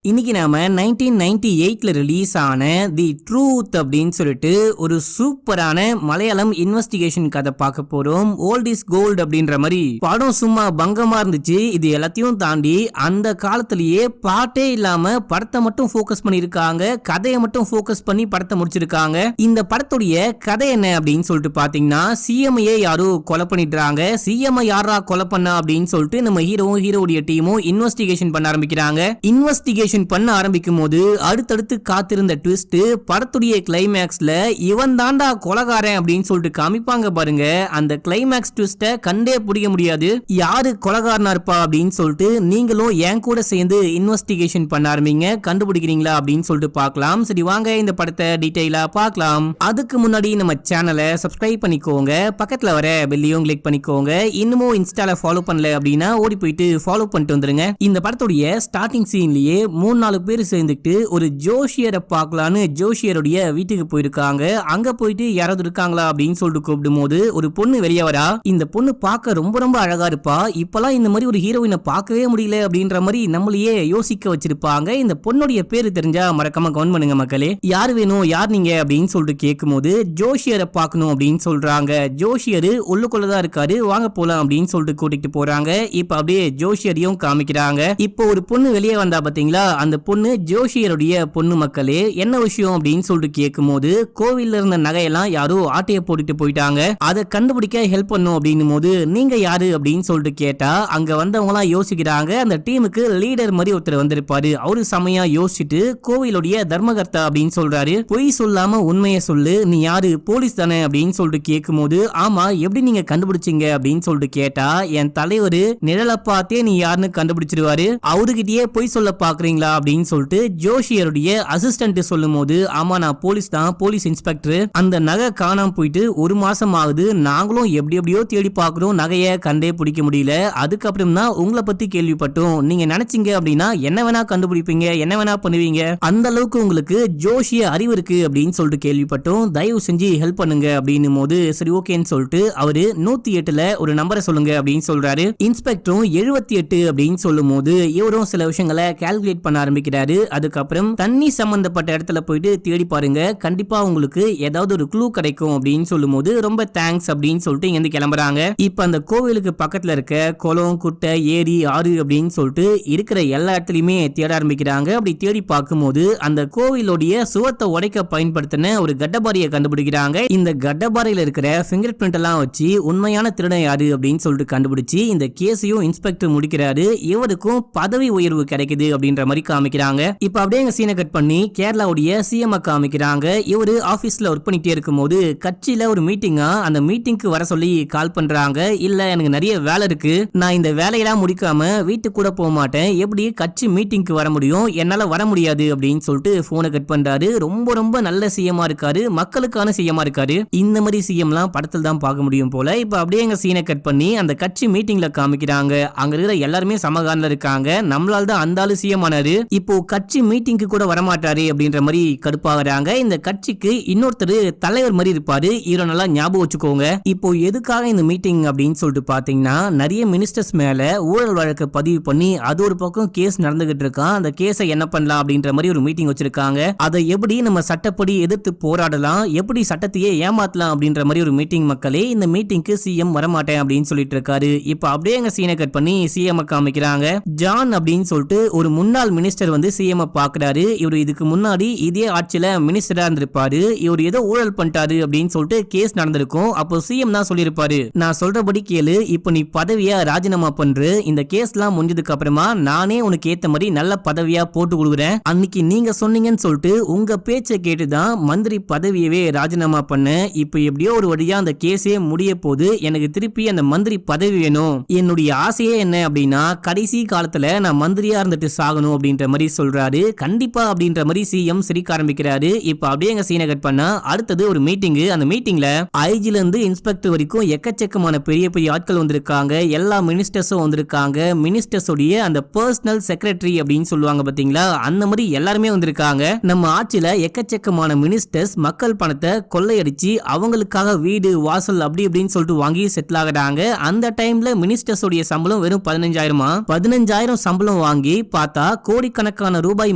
இன்னைக்கு நாம 1998ல ரிலீஸ் ஆன தி ட்ரூத் அப்படின்னு சொல்லிட்டு ஒரு சூப்பரான மலையாளம் இன்வெஸ்டிகேஷன் கதை பார்க்க போறோம். ஓல்ட் இஸ் கோல்ட் அப்படின்ற மாதிரி படம் சும்மா பங்கமா இருந்துச்சு. இது எல்லாத்தையும் தாண்டி அந்த காலத்திலேயே பாட்டே இல்லாம படத்தை மட்டும் போக்கஸ் பண்ணிருக்காங்க, கதையை மட்டும் போக்கஸ் பண்ணி படத்தை முடிச்சிருக்காங்க. இந்த படத்துடைய கதை என்ன அப்படின்னு சொல்லிட்டு பாத்தீங்கன்னா, சிஎம்ஐ யாரோ கொலை பண்ணிடுறாங்க. சிஎம்ஐ யாரா கொலை பண்ணா அப்படின்னு சொல்லிட்டு நம்ம ஹீரோடைய டீமும் இன்வெஸ்டிகேஷன் பண்ண ஆரம்பிக்கிறாங்க. இன்வெஸ்டிகேஷன் பண்ண ஆரம்பிக்கும் போது அடுத்தடுத்து காத்திருந்த ட்விஸ்ட், படத்துடைய கிளைமேக்ஸ்ல இவன் தாண்டா கொலைகாரன் அப்படின்னு சொல்லிட்டு காமிப்பாங்க பாருங்க. அந்த கிளைமேக்ஸ் ட்விஸ்ட கண்டே பிடிக்க முடியாது. யாரு கொலைகாரனா இருப்பா அப்படின்னு சொல்லிட்டு நீங்களும் என் கூட சேர்ந்து இன்வெஸ்டிகேஷன் பண்ண ஆரம்பிங்க. கண்டுபிடிக்கிறீங்களா அப்படின்னு சொல்லிட்டு பார்க்கலாம். சரி வாங்க இந்த படத்தை டீடைலா பார்க்கலாம். அதுக்கு முன்னாடி நம்ம சேனலை சப்ஸ்கிரைப் பண்ணிக்கோங்க, பக்கத்துல வர பெல்லையும் கிளிக் பண்ணிக்கோங்க. இன்னமும் இன்ஸ்டால ஃபாலோ பண்ணல அப்படின்னா ஓடி போயிட்டு ஃபாலோ பண்ணிட்டு வந்துருங்க. இந்த படத்துடைய ஸ்டார்டிங் சீன்லயே 3-4 பேர் சேர்ந்துட்டு ஒரு ஜோஷியரை பார்க்கலான்னு ஜோஷியருடைய வீட்டுக்கு போயிருக்காங்க. அங்க போயிட்டு யாராவது இருக்காங்களா அப்படின்னு சொல்லிட்டு கூப்பிடும் போது ஒரு பொண்ணு வெளியே வரா. இந்த பொண்ணு பார்க்க ரொம்ப ரொம்ப அழகா இருப்பா. இப்பெல்லாம் இந்த மாதிரி ஒரு ஹீரோயினை பார்க்கவே முடியல அப்படின்ற மாதிரி நம்மளையே யோசிக்க வச்சிருப்பாங்க. இந்த பொண்ணுடைய பேரு தெரிஞ்சா மறக்காம கமெண்ட் பண்ணுங்க மக்களே. யார் வேணும், யார் நீங்க அப்படின்னு சொல்லிட்டு கேட்கும் போது ஜோஷியரை பார்க்கணும் அப்படின்னு சொல்றாங்க. ஜோஷியரு உள்ளுக்குள்ளதான் இருக்காரு, வாங்க போலாம் அப்படின்னு சொல்லிட்டு கூட்டிட்டு போறாங்க. இப்ப அப்படியே ஜோஷியரையும் காமிக்கிறாங்க. இப்போ ஒரு பொண்ணு வெளியே வந்தா பாத்தீங்களா, அந்த பொண்ணு ஜோஷியருடைய பொண்ணு மக்களே. என்ன விஷயம் அப்படின்னு சொல்லிட்டு கேட்கும் போது, கோவில்ல இருந்த நகையெல்லாம் யாரோ ஆட்டைய போட்டுட்டு போயிட்டாங்க, அதை கண்டுபிடிக்க ஹெல்ப் பண்ணும் அப்படின்னும் போது நீங்க யாரு அப்படின்னு சொல்லிட்டு கேட்டா அங்க வந்தவங்க எல்லாம் யோசிக்கிறாங்க. அந்த டீமுக்கு லீடர் மாதிரி ஒருத்தர் வந்திருப்பாரு. அவரு செமையா யோசிச்சுட்டு கோவிலுடைய தர்மகர்த்தா அப்படின்னு சொல்றாரு. பொய் சொல்லாம உண்மையை சொல்லு, நீ யாரு, போலீஸ் தானே அப்படின்னு சொல்லிட்டு கேட்கும் போது, ஆமா எப்படி நீங்க கண்டுபிடிச்சீங்க அப்படின்னு சொல்லிட்டு கேட்டா, என் தலைவர் நிழலை பார்த்தே நீ யாருன்னு கண்டுபிடிச்சிருவாரு, அவருகிட்டயே பொய் சொல்ல பாக்குறீங்களா அப்படின்னு சொல்லிட்டு ஜோஷியருடைய அசிஸ்டன்ட் சொல்லும் போது, ஆமா நான் போலீஸ் தான், போலீஸ் இன்ஸ்பெக்டர். அந்த நகை காணாம போயிட்டு 1 மாசம் ஆகுது, நாங்களும் எப்படியோ தேடி பாக்குறோம், நகையை கண்டே பிடிக்க முடியல. அதுக்கப்புறம் தான் உங்களை பத்தி கேள்விப்பட்டோம். நீங்க நினைச்சீங்க அப்படின்னா என்ன வேணா கண்டுபிடிப்பீங்க, என்ன வேணா பண்ணுவீங்க, அந்த அளவுக்கு உங்களுக்கு ஜோஷிய அறிவு இருக்கு அப்படின்னு சொல்லிட்டு கேள்விப்பட்டோம். தயவு செஞ்சு ஹெல்ப் பண்ணுங்க அப்படின்னும் போது சரி ஓகேன்னு சொல்லிட்டு அவரு 108ல ஒரு நம்பரை சொல்லுங்க அப்படின்னு சொல்றாரு. இன்ஸ்பெக்டரும் 78 அப்படின்னு சொல்லும் போது இவரும் சில விஷயங்களை கால்குலேட் பண்ண ஆரம்பிக்கிறாரு. அதுக்கப்புறம் தண்ணி சம்பந்தப்பட்ட இடத்துல போயிட்டு தேடி பாருங்க, கண்டிப்பா உங்களுக்கு ஏதாவது ஒரு க்ளூ கிடைக்கும் அப்படின்னு சொல்லும் போது ரொம்ப தேங்க்ஸ் அப்படின்னு சொல்லிட்டு இங்க இருந்து கிளம்புறாங்க. இப்ப அந்த கோவிலுக்கு பக்கத்துல இருக்க குளம், குட்டை, ஏரி, ஆறு அப்படின்னு சொல்லிட்டு இருக்கிற எல்லா இடத்துலயுமே தேட ஆரம்பிக்கிறாங்க. அப்படி தேடி பார்க்கும்போது அந்த கோவிலுடைய சுவத்தை உடைக்க பயன்படுத்தின ஒரு கட்டபாரியை கண்டுபிடிக்கிறாங்க. இந்த கட்டபாரியில இருக்கிற பிங்கர் பிரிண்ட் எல்லாம் வச்சு உண்மையான திருடன் யாரு அப்படின்னு சொல்லிட்டு கண்டுபிடிச்சு இந்த கேஸையும் இன்ஸ்பெக்டர் முடிக்கிறாரு. இவருக்கும் பதவி உயர்வு கிடைக்குது அப்படின்ற மாதிரி காமிக்கிறாங்க. இப்ப அப்படியே சீனை கட் பண்ணி கேரளாவுடைய சிஎம் காமிக்கிறாங்க. இவரு ஆபீஸ்ல ஒர்க் பண்ணிட்டே இருக்கும் போது கட்சியில ஒரு மீட்டிங்கா, அந்த மீட்டிங்க்கு வர சொல்லி கால் பண்றாங்க. இல்ல எனக்கு நிறைய வேலை இருக்கு, நான் இந்த வேலையெல்லாம் முடிக்காம வீட்டுக்கு கூட போக மாட்டேன், எப்படி கட்சி மீட்டிங்க்கு வர முடியும், என்னால வர முடியாது அப்படின்னு சொல்லிட்டு போனை கட் பண்றாரு. ரொம்ப ரொம்ப நல்ல சிஎம்மா இருக்காரு, மக்களுக்கான சிஎம்மா இருக்காரு. இந்த மாதிரி சிஎம்லாம் படத்தில் தான் பார்க்க முடியும் போல. இப்ப அப்படியே எங்க சீனை கட் பண்ணி அந்த கட்சி மீட்டிங்ல காமிக்கிறாங்க. அங்க இருக்கிற எல்லாருமே சமகாரில இருக்காங்க. நம்மளால தான் அந்த ஆளு சிஎம் ஆனாரு, இப்போ கட்சி மீட்டிங்க்கு கூட வரமாட்டாரு அப்படின்ற மாதிரி கடுப்பாகிறாங்க. இந்த கட்சிக்கு இன்னொருத்தர் தலைவர் மாதிரி இருப்பாரு, இவரை நல்லா ஞாபகம் வச்சுக்கோங்க. இப்போ எதுக்காக இந்த மீட்டிங் அப்படின்னு சொல்லிட்டு பாத்தீங்கன்னா, நிறைய மினிஸ்டர்ஸ் மேல ஊழல் வழக்கு பதிவு பண்ணி அது ஒரு பக்கம் கேஸ் நடந்துகிட்டு இருக்கான். அந்த கேஸை என்ன பண்ணலாம் அப்படின்ற மாதிரி ஒரு மீட்டிங் வச்சிருக்காங்க. அதை எப்படி நம்ம சட்டப்படி எதிர்த்து போராடலாம், எப்படி சட்டத்தையே ஏமாத்தலாம் அப்படின்ற மாதிரி ஒரு மீட்டிங் மக்களே. இந்த மீட்டிங்க்கு சிஎம் வரமாட்டேன் அப்படின்னு சொல்லிட்டு இருக்காரு. இப்போ அப்படியே எங்க சீனை கட் பண்ணி சிஎம் காமிக்கிறாங்க. ஜான் அப்படின்னு சொல்லிட்டு ஒரு முன்னாள் மினிஸ்டர் வந்து சிஎம் பாக்குறாரு. இவர் இதுக்கு முன்னாடி இதே ஆட்சியில மினிஸ்டரா இருந்திருப்பாரு. இவர் ஏதோ ஊழல் பண்ணிட்டாரு அப்படின்னு சொல்லிட்டு கேஸ் நடந்திருக்கும். அப்போ சிஎம் தான் சொல்லிருப்பாரு, நான் சொல்றபடி கேளு, இப்போ நீ பதவியா ராஜினாமா பண்று, இந்த கேஸ்லாம் முடிஞ்சதுக்கு அப்புறமா நானே உனக்கு ஏத்த மாதிரி நல்ல பதவியா போட்டு கொடுக்குறேன். அன்னைக்கு நீங்க சொன்னீங்கன்னு சொல்லிட்டு உங்க பேச்சை கேட்டுதான் மந்திரி பதவியவே ராஜினாமா பண்ண. இப்போ எப்படியோ ஒரு வழியா அந்த கேஸே முடிய போது, எனக்கு திருப்பி அந்த மந்திரி பதவி வேணும். என்னுடைய ஆசையே என்ன அப்படின்னா, கடைசி காலத்துல நான் மந்திரியா இருந்துட்டு சாகணும் அப்படின்ற மாதிரி சொல்றாரு. கண்டிப்பா அப்படின்ற மாதிரி சிஎம் சிரிக்க ஆரம்பிக்கிறாரு. இப்ப அப்படியே எங்க சீனை கட் பண்ணா அடுத்தது ஒரு மீட்டிங். அந்த மீட்டிங்ல ஐஜில இருந்து இன்ஸ்பெக்டர் வரைக்கும் எக்கச்சக்கமான பெரிய பெரிய ஆட்கள் வந்திருக்காங்க. எல்லா மினிஸ்டர்ஸும் வந்திருக்காங்க. மினிஸ்டர்ஸ் உடைய அந்த பர்சனல் செக்ரட்டரி அப்படின்னு சொல்லுவாங்க பாத்தீங்களா, அந்த மாதிரி எல்லாருமே வந்திருக்காங்க. நம்ம ஆட்சியில எக்கச்சக்கமான மினிஸ்டர்ஸ் மக்கள் பணத்தை கொள்ளையடிச்சு அவங்களுக்காக வீடு வாசல் அப்படி அப்படின்னு சொல்லிட்டு வாங்கி செட்டில் ஆகுறாங்க. அந்த டைம்ல மினிஸ்டர்ஸ் உடைய சம்பளம் வெறும் 15,000 சம்பளம் வாங்கி பார்த்தா கோடிக்கணக்கான ரூபாய்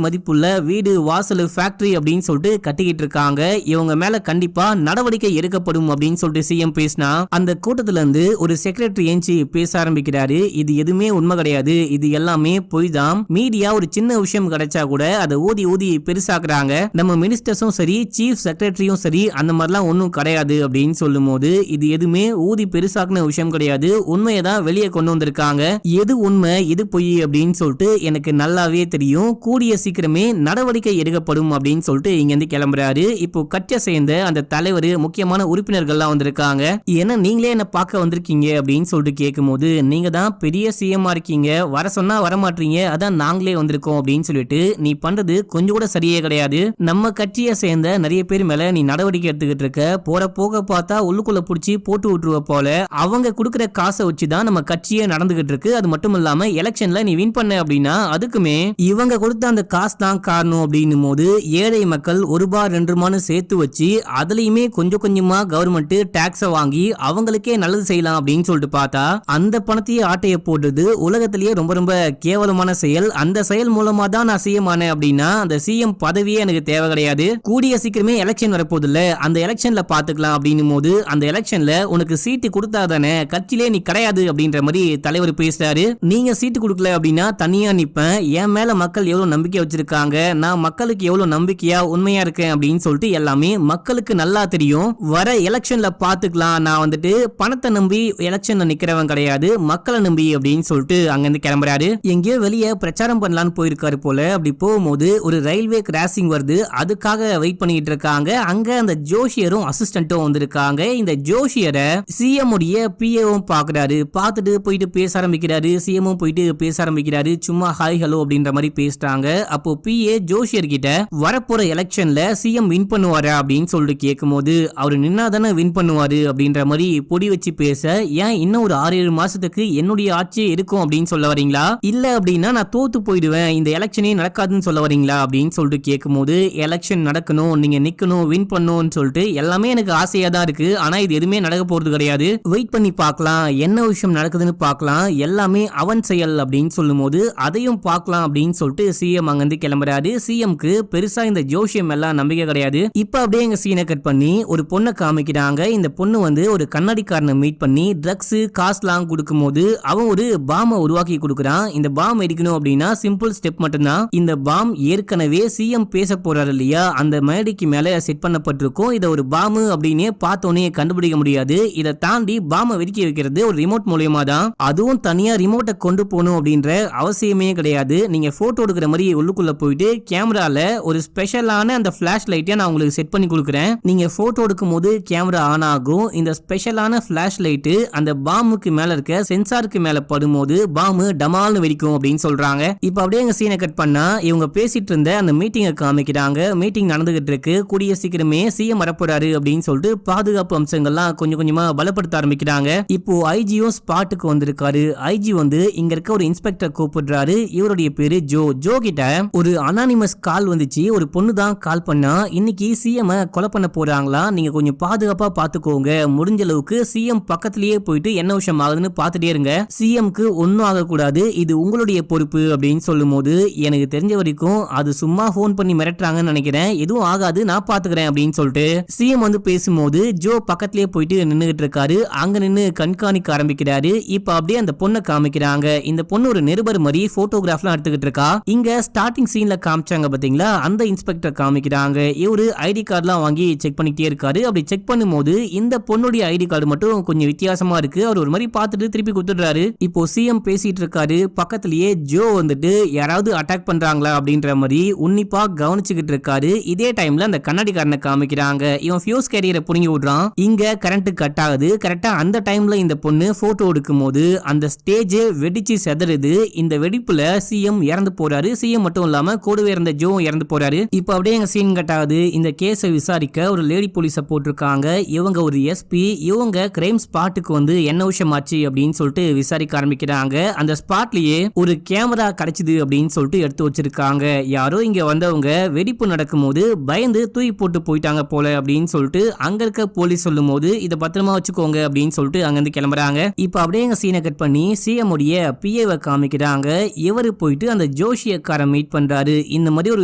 மதிப்புள்ள வீடு, வாசல், ஃபேக்டரி அப்படின்னு சொல்லிட்டு கட்டிக்கிட்டு இருக்காங்க. இவங்க மேல கண்டிப்பா நடவடிக்கை எடுக்கப்படும் அப்படின்னு சொல்லிட்டு சிஎம் பேசினா அந்த கூட்டத்துல இருந்து ஒரு செக்ரட்டரி ஏஞ்சி பேச ஆரம்பிக்கிறாரு. இது எதுவுமே உண்மை கிடையாது, இது எல்லாமே பொய் தான். மீடியா ஒரு சின்ன விஷயம் கிடைச்சா கூட அதை ஊதி ஊதி பெருசாக்குறாங்க. நம்ம மினிஸ்டர்ஸும் சரி, சீஃப் செக்ரட்டரியும் சரி, அந்த மாதிரிலாம் ஒன்னும் கிடையாது அப்படின்னு சொல்லும் போது இது எதுவுமே ஊதி பெருசாக்குன விஷயம் கிடையாது, உண்மையை தான் வெளியே கொண்டு வந்திருக்காங்க. எது உண்மை எது பொய் அப்படின்னு சொல்லிட்டு எனக்கு நல்லாவே தெரியும். கூடிய சீக்கிரமே நடவடிக்கை எடுக்கப்படும் அப்படின்னு சொல்லிட்டு இங்க இருந்து கிளம்புறாரு. இப்போ கட்சியை சேர்ந்த அந்த தலைவர், முக்கியமான உறுப்பினர்கள்லாம் வந்திருக்காங்க. ஏன்னா நீங்களே என்ன பார்க்க வந்திருக்கீங்க அப்படின்னு சொல்லிட்டு கேட்கும்போது, நீங்க தான் பெரிய சிஎம்மா இருக்கீங்க, வர சொன்னா வரமாட்டீங்க, அதான் நாங்களே வந்திருக்கோம் அப்படின்னு சொல்லிட்டு, நீ பண்றது கொஞ்சம் கூட சரியே கிடையாது. நம்ம கட்சியை சேர்ந்த நிறைய பேர் மேல நீ நடவடிக்கை எடுத்துக்கிட்டு இருக்க, போற போக பார்த்தா உள்ளுக்குள்ள புடிச்சு போட்டு விட்டுருவ போல. அவங்க கொடுக்குற காசை வச்சுதான் நம்ம கட்சியே நடந்துகிட்டு இருக்கு. அது மட்டும் இல்லாம எலெக்ஷன்ல நீ வின் பண்ண அப்படின்னா அதுக்குமே இவங்க கொடுத்த அந்த காசு தான் காரணம் அப்படின்னும் போது, ஏழை மக்கள் ₹1 2 சேர்த்து வச்சு அதுலயுமே கொஞ்சம் கொஞ்சமா கவர்மெண்ட் டாக்ஸ வாங்கி அவங்களுக்கே நல்லது செய்யலாம் அப்படின்னு சொல்லிட்டு பார்த்தா அந்த பணத்தையே ஆட்டைய போடுறது உலகத்திலேயே ரொம்ப ரொம்ப கேவலமான செயல். அந்த செயல் மூலமா தான் நான் சிஎம் ஆனேன் அப்படின்னா அந்த சிஎம் பதவியே எனக்கு தேவை கிடையாது. கூடிய சீக்கிரமே எலெக்ஷன் வரப்போது இல்ல, அந்த எலெக்ஷன்ல பாத்துக்கலாம் அப்படின்னும் போது, அந்த எலெக்ஷன்ல உனக்கு சீட்டு கொடுத்தாதானே கட்சியிலே நீ கிடையாது அப்படின்ற மாதிரி தலைவர் பேசுறாரு. நீங்க சீட்டு கொடுக்கல அப்படின்னா தனியா நிப்பேன், என் மேல மக்கள் எவ்வளவு நம்பிக்கை வச்சிருக்காங்க, நான் மக்களுக்கு எவ்வளவு நம்பிக்கையா உண்மையா இருக்கேன் அப்படின்னு சொல்லிட்டு எல்லாமே மக்களுக்கு நல்லா தெரியும். வர எலெக்ஷன்ல பாத்துக்கலாம், நான் வந்துட்டு பணத்தை நம்பி எலெக்ஷன்ல நிக்கிறவன் கிடையாது, மக்களை நம்பி அப்படின்னு சொல்லிட்டு அங்கிருந்து கிளம்புறாரு. எங்கேயோ வெளியே பிரச்சாரம் பண்ணலான்னு போயிருக்காரு போல. அப்படி போகும்போது ஒரு ரயில்வே கிராசிங் வருது, அதுக்காக வெயிட் பண்ணிட்டு இருக்காங்க. அங்க அந்த ஜோஷியரும் அசிஸ்டன்ட்டும் வந்திருக்காங்க. இந்த ஜோஷியரை சிஎம் உடைய பிஏவும் பாக்குறாரு. பார்த்துட்டு போயிட்டு பேச ஆரம்பிக்கிறாரு. சிஎம்மும் போயிட்டு பேச ஆரம்பிக்கிறாரு. சும்மா ஹாய் ஹலோ அப்படின்ற மாதிரி பேசுறாங்க. அப்போ பிஏ ஜோஷியர் கிட்ட வரப்போற எலெக்ஷன்ல சிஎம் வின் பண்ணுவாரா அப்படின்னு சொல்லிட்டு கேட்கும்போது, அவரு நின்னாதானே வின் பண்ணுவாரு அப்படின்ற மாதிரி பொடி வச்சு பேச, ஏன் இன்னும் ஒரு 6-7 மாசத்துக்கு என்னுடைய ஆட்சியே இருக்கும் அப்படின்னு சொல்ல வரீங்களா, இல்ல அப்படின்னா நான் தோத்து போயிடுவேன், இந்த எலெக்ஷனே நடக்காதுன்னு சொல்ல வரீங்களா அப்படின்னு சொல்லிட்டு கேட்கும்போது, எலெக்ஷன் நடக்கணும், நீங்க நிக்கணும், வின் பண்ணணும்னு சொல்லிட்டு எல்லாமே எனக்கு ஆசையா தான் இருக்கு, ஆனா இது எதுவுமே நடக்க போறது கிடையாது, வெயிட் பண்ணி பார்க்கலாம், என்ன விஷயம் நடக்குதுன்னு பார்க்கலாம், எல்லாமே அவன் செயல் அப்படின்னு சொல்லும் போது அதையும் பார்க்கலாம் அப்படின்னு சொல்லிட்டு சிஎம் அங்கிருந்து கிளம்புறாரு. சிஎம்க்கு பெருசா இந்த ஜோஷியம் எல்லாம் நம்பிக்கை கிடையாது. இப்ப அப்படியே எங்க சீனை கட் பண்ணி ஒரு பொண்ணை காமிக்கிறாங்க. இந்த பொண்ணு வந்து ஒரு கண்ணாடிக்காரனை மீட் பண்ணி ட்ரக்ஸ் காசுலாம் கொடுக்கும் போது அவன் ஒரு பாமை உருவாக்கி கொடுக்குறான். இந்த பாம் எரிக்கணும் அப்படின்னா சிம்பிள் ஸ்டெப் மட்டும்தான். இந்த பாம் ஏற்கனவே சிஎம் பேச போறாரு இல்லையா, அந்த மேடைக்கு மேல செட் பண்ணப்பட்டிருக்கும். இதை ஒரு பாம்பு அப்படின்னு பார்த்தோன்னே கண்டுபிடிக்க முடியாது. இதை தாண்டி பாமை வெடிக்க வைக்கிறது ஒரு ரிமோட் மூலியமா தான். அதுவும் தனியா ரிமோட்டை கொண்டு போகணும் அப்படின்ற அவசியமே கிடையாது. நீங்க போட்டோ எடுக்கிற மாதிரி உள்ளுக்குள்ள போயிட்டு கேமரால ஒரு ஸ்பெஷலான அந்த பிளாஷ் லைட்டை நான் உங்களுக்கு செட் பண்ணி கொடுக்குறேன். நீங்க போட்டோ எடுக்கும் போது கேமரா ஆன் ஆகும். இந்த ஸ்பெஷலான பிளாஷ் லைட் அந்த பாம்புக்கு மேல இருக்க சென்சாருக்கு மேல படும்போது பாம்பு டமால்னு வெடிக்கும் அப்படின்னு சொல்றாங்க. இப்ப அப்படியே எங்க சீனை கட் பண்ணா இவங்க பேசிட்டு இருந்த அந்த மீட்டிங்கை காமிக்கிறாங்க. மீட்டிங் நடந்துகிட்டு இருக்கு. கூடிய சீக்கிரமே சிஎம் வரப்போறாரு அப்படின்னு சொல்லிட்டு பாதுகாப்பு அம்சங்கள்லாம் கொஞ்சம் கொஞ்சமா பலப்படுத்த ஆரம்பிக்கிறாங்க. இப்போ ஐஜியும் ஸ்பாட்டுக்கு வந்திருக்காரு. ஐஜி வந்து இங்க இருக்க ஒரு இன்ஸ்பெக்டர் கூப்பிடுறாரு. இவருடைய பேரு ஜோ கிட்ட ஒரு அனானிமஸ் கால் வந்துச்சு. ஒரு பொண்ணு தான் கால் பண்ணா, இன்னைக்கு சிஎம் கொலை பண்ண போறாங்களா, நீங்க கொஞ்சம் பாதுகாப்பா பாத்துக்கோங்க, முடிஞ்ச அளவுக்கு சிஎம் பக்கத்திலேயே போயிட்டு என்ன விஷயம் ஆகுதுன்னு பாத்துட்டே இருங்க, சிஎம்க்கு ஒன்னும் ஆகக்கூடாது, இது உங்களுடைய பொறுப்பு அப்படின்னு சொல்லும் போது, எனக்கு தெரிஞ்ச வரைக்கும் அது சும்மா போன் பண்ணி மிரட்டுறாங்கன்னு நினைக்கிறேன், எதுவும் ஆகாது நான் பாத்துக்கிறேன் அப்படின்னு சொல்லிட்டு சிஎம் வந்து பேசும்போது ஜோ பக்கத்திலேயே போயிட்டு நின்னுகிட்டு இருக்காரு. அங்க நின்னு கண்காணிக்க ஆரம்பிக்கிறாரு. இப்ப அப்படியே அந்த பொண்ணை காமிக்கிறாங்க. இந்த பொண்ணு ஒரு நிருபர் மாதிரி போட்டோகிராஃப்லாம் எடுத்துக்கிட்டு இருக்கா. இங்க ஸ்டார்டிங் சீன்ல காமிச்சாங்க பாத்தீங்களா, அந்த இன்ஸ்பெக்டர் காமிக்கிறாங்க. இவரு ஐடி கார்டுலாம் வாங்கி செக் பண்ணிட்டே இருக்காரு. அப்படி செக் பண்ணும்போது இந்த பொண்ணுடைய ஐடி கார்டு மட்டும் கொஞ்சம் வித்தியாசமா இருக்கு. அவர் ஒரு மாதிரி பார்த்துட்டு திருப்பி கொடுத்துடுறாரு. இப்போ சிஎம் பேசிட்டு இருக்காரு. பக்கத்திலேயே ஜோ வந்துட்டு யாராவது அட்டாக் பண்றாங்களா அப்படின்ற மாதிரி உன்னிப்பா கவனிச்சுக்கிட்டு இருக்காரு. இதே டைம்ல அந்த கண்ணாடிக்காரனை காமிக்கிறாங்க. இவன் ஃபியூஸ் கேரியரை புடுங்கி விடுறான். இங்க கரண்ட் கட் ஆகுது. கரெக்டா அந்த டைம்ல இந்த பொண்ணு போட்டோ எடுக்கும் போது அந்த ஸ்டேஜ் வெடிச்சு செதறுது. இந்த வெடிப்புல சிஎம் இறந்து போறாரு. சிஎம் மட்டும் இல்லாம கூடவே இருந்த ஜோ இறந்து போறாரு. இப்ப அப்படியே எங்க சீன் கட் ஆகுது. இந்த கேஸை விசாரிக்க ஒரு லேடி போலீஸ போட்டிருக்காங்க. இவங்க ஒரு எஸ்பி. இவங்க கிரைம் ஸ்பாட்டுக்கு வந்து என்ன விஷயம் ஆச்சு அப்படின்னு சொல்லிட்டு விசாரிக்க ஆரம்பிக்கிறாங்க. அந்த ஸ்பாட்லயே ஒரு கேமரா கிடைச்சது அப்படின்னு சொல்லிட்டு எடுத்து வச்சிருக்காங்க. யாரோ இங்க வந்தவங்க வெடிப்பு நடக்கும் போது பயந்து தூக்கி போட்டு போயிட்டாங்க போல அப்படின்னு சொல்லிட்டு அங்க இருக்க போலீஸ் சொல்லும் போது இதை பத்திரமா வச்சுக்கோங்க அப்படின்னு சொல்லிட்டு அங்க இருந்து கிளம்புறாங்க. இப்ப அப்படியே எங்க சீனை கட் பண்ணி சிஎம் உடைய பிஏவை காமிக்கிறாங்க. இவரு போயிட்டு அந்த ஜோஷியக்கார மீட் பண்றாரு. இந்த மாதிரி ஒரு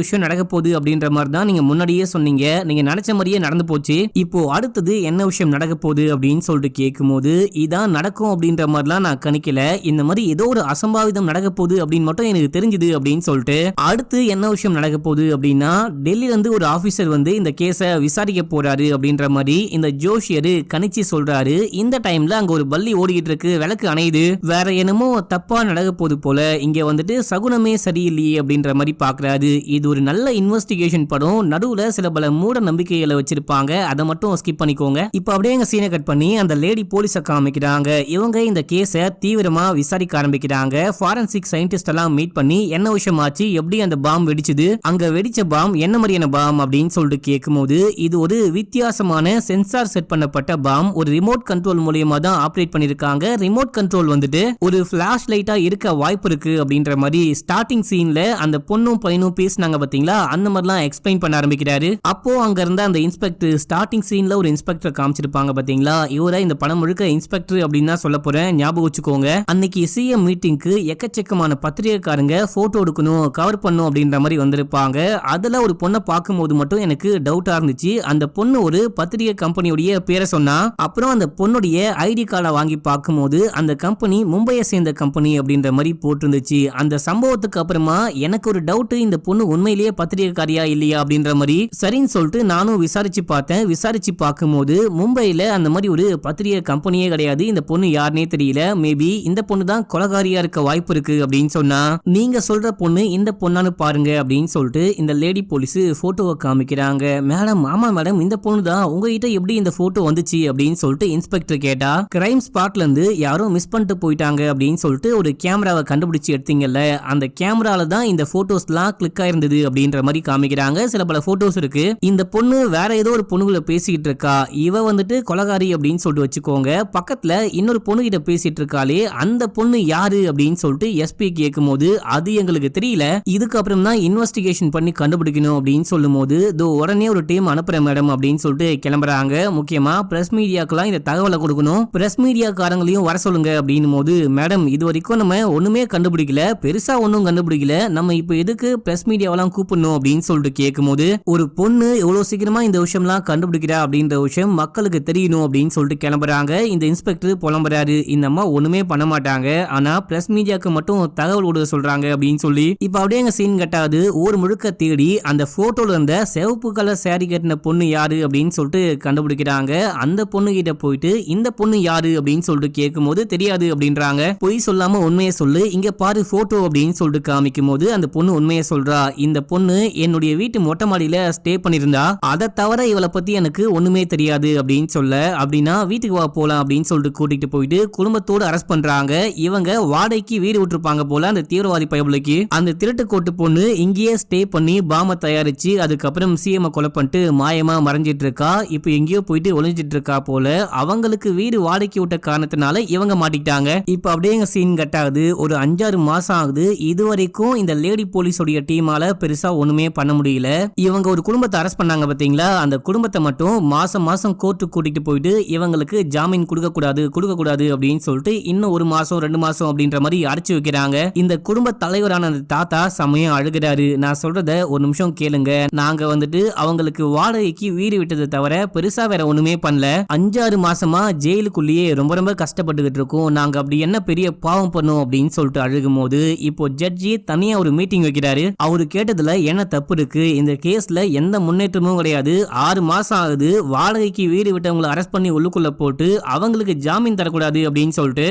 விஷயம் நடக்க போகுது அப்படின்ற மாதிரி தான் நீங்க முன்னாடியே சொன்னீங்க, நீங்க நினைச்ச மாதிரியே நடந்து போச்சு, இப்போ அடுத்தது என்ன விஷயம் நடக்க போகுது அப்படின்னு சொல்லிட்டு கேட்கும்போது இதான் நடக்கும் அப்படின்ற மாதிரிலாம் நான் கணிக்கல, இந்த மாதிரி ஏதோ ஒரு அசம்பாவிதம் நடக்க போகுது அப்படின்னு மட்டும் எனக்கு தெரிஞ்சுது அப்படின்னு சொல்லிட்டு அடுத்து என்ன விஷயம் நடக்க போகுது அப்படின்னா டெல்லியில இருந்து ஒரு ஆபீசர் வந்து இந்த கேஸை விசாரிக்க போறாரு அப்படின்ற மாதிரி இந்த ஜோஷியர் கணிச்சு சொல்றாரு. இந்த டைம்ல அங்க ஒரு பள்ளி ஓடிக்கிட்டு இருக்கு, விளக்கு அணையுது, வேற என்னமோ தப்பா நடக்க போகுது போல, இங்க வந்துட்டு சகுனமே சரியில்லையே அப்படின்ற மாதிரி பாக்குறாரு. இது ஒரு நல்ல இன்வெஸ்டிகேஷன் படம், நடுவுல சில பல மூட நம்பிக்கைகளை வச்சிருப்பாங்க, அதை மட்டும் ஸ்கிப் பண்ணிக்கோங்க. இப்ப அப்படியே எங்க சீனை கட் பண்ணி அந்த லேடி போலீஸை காமிக்கிறாங்க. இவங்க இந்த கேஸை தீவிரமா விசாரிக்க ஆரம்பிக்கிறாங்க. ஃபாரன்சிக் சயின்டிஸ்ட் எல்லாம் மீட் பண்ணி என்ன விஷயம் ஆச்சு, எப்படி அந்த பாம் வெடிச்சது, அங்க வெடிச்ச பாம் என்ன மாதிரியான பாம் அப்படின்னு சொல்லிட்டு கேட்கும்போது இது ஒரு வித்தியாசமான சென்சார் செட் பண்ணப்பட்ட பாம், ஒரு ரிமோட் கண்ட்ரோல் மூலமா தான் ஆபரேட் பண்ணிருக்காங்க. ரிமோட் கண்ட்ரோல் வந்துட்டு ஒரு பிளாஷ் லைட்டா இருக்க வாய்ப்பு இருக்கு அப்படின்ற மாதிரி ஸ்டார்டிங் சீன்ல அந்த பொண்ணும் பையனும் பேசினாங்க பாத்தீங்களா, அந்த மாதிரிலாம் எக்ஸ்பிளைன் பண்ண ஆரம்பிக்கிறாரு. அப்போ அங்க இருந்த அந்த இன்ஸ்பெக்டர், ஸ்டார்டிங் சீன்ல ஒரு இன்ஸ்பெக்டர் காமிச்சிருப்பாங்க பாத்தீங்களா, இவரை இந்த படம் முழுக்க இன்ஸ்பெக்டர் அப்படின்னு தான் சொல்ல போறேன், ஞாபகம் வச்சுக்கோங்க. அன்னைக்கு சிஎம் மீட்டிங்க்கு எக்கச்சக்கமான பத்திரிகைக்காரங்க போட்டோ எடுக்கணும், கவர் பண்ணும் அப்படின்ற மாதிரி வந்திருப்பாங்க. அதுல ஒரு பொண்ணை பார்க்கும்போது மட்டும் எனக்கு டவுட்டா இருந்துச்சு. அந்த பொண்ணு ஒரு பத்திரிகை கம்பெனியுடைய பேரை சொன்னா, அப்புறம் அந்த பொண்ணுடைய ஐடி கார்டை வாங்கி பார்க்கும்போது அந்த கம்பெனி மும்பையை சேர்ந்த கம்பெனி அப்படின்ற மாதிரி போட்டிருந்துச்சு. அந்த சம்பவத்துக்கு அப்புறமா எனக்கு ஒரு டவுட், இந்த பொண்ணு உண்மையிலேயே பத்திரிகைக்காரியா இல்லையா அப்படின்ற மாதிரி சரின்னு சொல்லிட்டு நானும் விசாரிச்சு பார்த்தேன். விசாரிச்சு பார்க்கும்போது மும்பையில அந்த மாதிரி ஒரு பத்திரிகை கம்பெனியே கிடையாது, இந்த பொண்ணு யாருன்னே தெரியல, மேபி இந்த பொண்ணு தான் கொலகாரியா இருக்க வாய்ப்பு இருக்கு அப்படின்னு சொன்னா, நீங்க சொல்ற பொண்ணு இந்த பொண்ணானு பாருங்க அப்படின்னு சொல்லிட்டு இந்த லேடி போலீஸ் போட்டோவை காமிக்கிறாங்க. மேடம், ஆமா மேடம், இந்த பொண்ணு தான், உங்ககிட்ட எப்படி இந்த போட்டோ வந்துச்சு அப்படின்னு சொல்லிட்டு இன்ஸ்பெக்டர் கேட்டா, கிரைம் ஸ்பாட்ல இருந்து யாரோ மிஸ் பண்ணிட்டு போயிட்டாங்க அப்படின்னு சொல்லிட்டு ஒரு கேமராவை கண்டுபிடிச்சு எடுத்தீங்கல்ல, அந்த கேமரால தான் இந்த போட்டோஸ்லாம் கிளிக் ஆயிருந்தது அப்படின்ற மாதிரி காமிக்கிறாங்க. சில பல போட்டோஸ் இருக்கு. இந்த பொண்ணு வேற ஏதோ ஒரு பொண்ணுகளை பேசிக்கிட்டு இருக்கா, இவ வந்துட்டு கொலகாரி அப்படின்னு சொல்லிட்டு வச்சுக்கோங்க. பக்கத்துல இன்னொரு பொண்ணு கிட்ட பேசிட்டு இருக்காளே, அந்த பொண்ணு யாரு அப்படின்னு சொல்லிட்டு எஸ்பி கேட்கும்போது அது எங்களுக்கு தெரியல, இதுக்கப்புறம் தான் இன்வெஸ்டிகேஷன் பண்ணி கண்டுபிடிக்கணும் அப்படின்னு சொல்லும் போது உடனே ஒரு டீம் அனுப்புறேன் மேடம் அப்படின்னு சொல்லிட்டு கிளம்புறாங்க. முக்கியமா பிரஸ் மீடியாக்கெல்லாம் இந்த தகவலை கொடுக்கணும், பிரஸ் மீடியாக்காரங்களையும் வர சொல்லுங்க அப்படின்னும் போது, மேடம் இது வரைக்கும் நம்ம ஒண்ணுமே கண்டுபிடிக்கல, பெருசா ஒன்னும் கண்டுபிடிக்கல, நம்ம இப்ப எதுக்கு பிரஸ் மீடியாவெல்லாம் கூப்பிடணும் அப்படின்னு சொல்லிட்டு கேட்கும்போது, ஒரு பொண்ணு எவ்வளவு சீக்கிரமா இந்த விஷயம்லாம் கண்டுபிடிக்கிறா அப்படின்ற விஷயம் மக்களுக்கு தெரியணும் அப்படின்னு சொல்லிட்டு கிளம்புறாங்க. இந்த இன்ஸ்பெக்டர் புலம்புறாரு, இந்த அம்மா ஒண்ணுமே பண்ண மாட்டாங்க, ஆனா பிரஸ் மீடியாக்கு மட்டும் தகவல் கொடுக்க சொல்றாங்க அப்படின்னு சொல்லி. இப்ப அப்படியே எங்க சீன் கட்டாது, ஊர் முழுக்க தேடி அந்த போட்டோல இருந்த சிவப்பு கலர் சாரி கட்டின பொண்ணு யாரு அப்படின்னு சொல்லிட்டு கண்டுபிடிக்கிறாங்க. அந்த பொண்ணு கிட்ட போயிட்டு இந்த பொண்ணு யாரு அப்படின்னு சொல்லிட்டு கேட்கும்போது தெரியாது அப்படின்றாங்க. பொய் சொல்லாம உண்மையை சொல்லு, இங்க பாரு போட்டோ அப்படின்னு சொல்லிட்டு காமிக்கும் போது அந்த பொண்ணு உண்மையை சொல்றா, இந்த பொண்ணு என்னுடைய வீட்டு மொட்டை மாடியில ஸ்டே பண்ணிருந்தா, அதை தவிர இவளை பத்தி எனக்கு ஒண்ணுமே தெரியாது அப்படின்னு சொல்ல, அப்படின்னா வீட்டுக்கு வா போலாம் அப்படின்னு சொல்லிட்டு கூட்டிட்டு போயிட்டு குடும்பத்தோடு அரெஸ்ட் பண்றாங்க. இவங்க வாடகைக்கு வீடு விட்டுருப்பாங்க போல அந்த தீவிரவாதி பயபுலைக்கு. அந்த திருட்டு கோட்டு பொண்ணு இங்கேயே ஸ்டே பண்ணி பாம தயாரிச்சு அதுக்கப்புறம் சிஎம் கொலை பண்ணிட்டு மாயமா மறைஞ்சிட்டு இருக்கா. இப்ப எங்கேயோ போயிட்டு ஒளிஞ்சிட்டு இருக்கா போல. அவங்களுக்கு வீடு வாடகைக்கு விட்ட காரணத்தினால இவங்க மாட்டிக்கிட்டாங்க. இப்ப அப்படியே சீன் கட் ஆகுது. ஒரு 5-6 மாசம் ஆகுது. இதுவரைக்கும் இந்த லேடி போலீஸோட டீமால பெருசா ஒண்ணுமே பண்ண முடியல. இவங்க ஒரு குடும்பத்தை அரெஸ்ட் பண்ணாங்க பாத்தீங்களா, அந்த குடும்பத்தை மட்டும் மாசம் மாசம் கோர்ட்டு கூட்டிட்டு போயிட்டு இவங்களுக்கு ஜாமீன் கொடுக்க கூடாது அப்படின்னு சொல்லிட்டு இன்னும் 1 மாசம் 2 மாசம் அப்படின்ற மாதிரி அடைச்சு வைக்கிறாங்க. இந்த குடும்ப தலைவரான அந்த தாத்தா சமயம் அழுகிறாரு. நான் சொல்றத ஒரு நிமிஷம் கேளுங்க, நாங்க வந்துட்டு அவங்களுக்கு வாடகைக்கு வீடு விட்டதை தவிர பெருசா வேற ஒண்ணுமே பண்ணல. 5-6 மாசமா ஜெயிலுக்குள்ளேயே ரொம்ப ரொம்ப கஷ்டப்பட்டுக்கிட்டு இருக்கோம். நாங்க அப்படி என்ன பெரிய பாவம் பண்ணோம் அப்படின்னு சொல்லிட்டு அழுகும் போது இப்போ ஜட்ஜி தனியா ஒரு மீட்டிங் வைக்கிறாரு. அவரு கேட்டதுல என்ன தப்பு இருக்கு, இந்த கேஸ்ல எந்த முன்னேற்றமும் கிடையாது, 6 மாசம் ஆகுது, வாடகைக்கு வீடு விட்டவங்களை அரெஸ்ட் பண்ணி உள்ளுக்குள்ள போட்டு அவங்களுக்கு ஜாமீன் தரக்கூடாது அப்படின்னு சொல்லிட்டு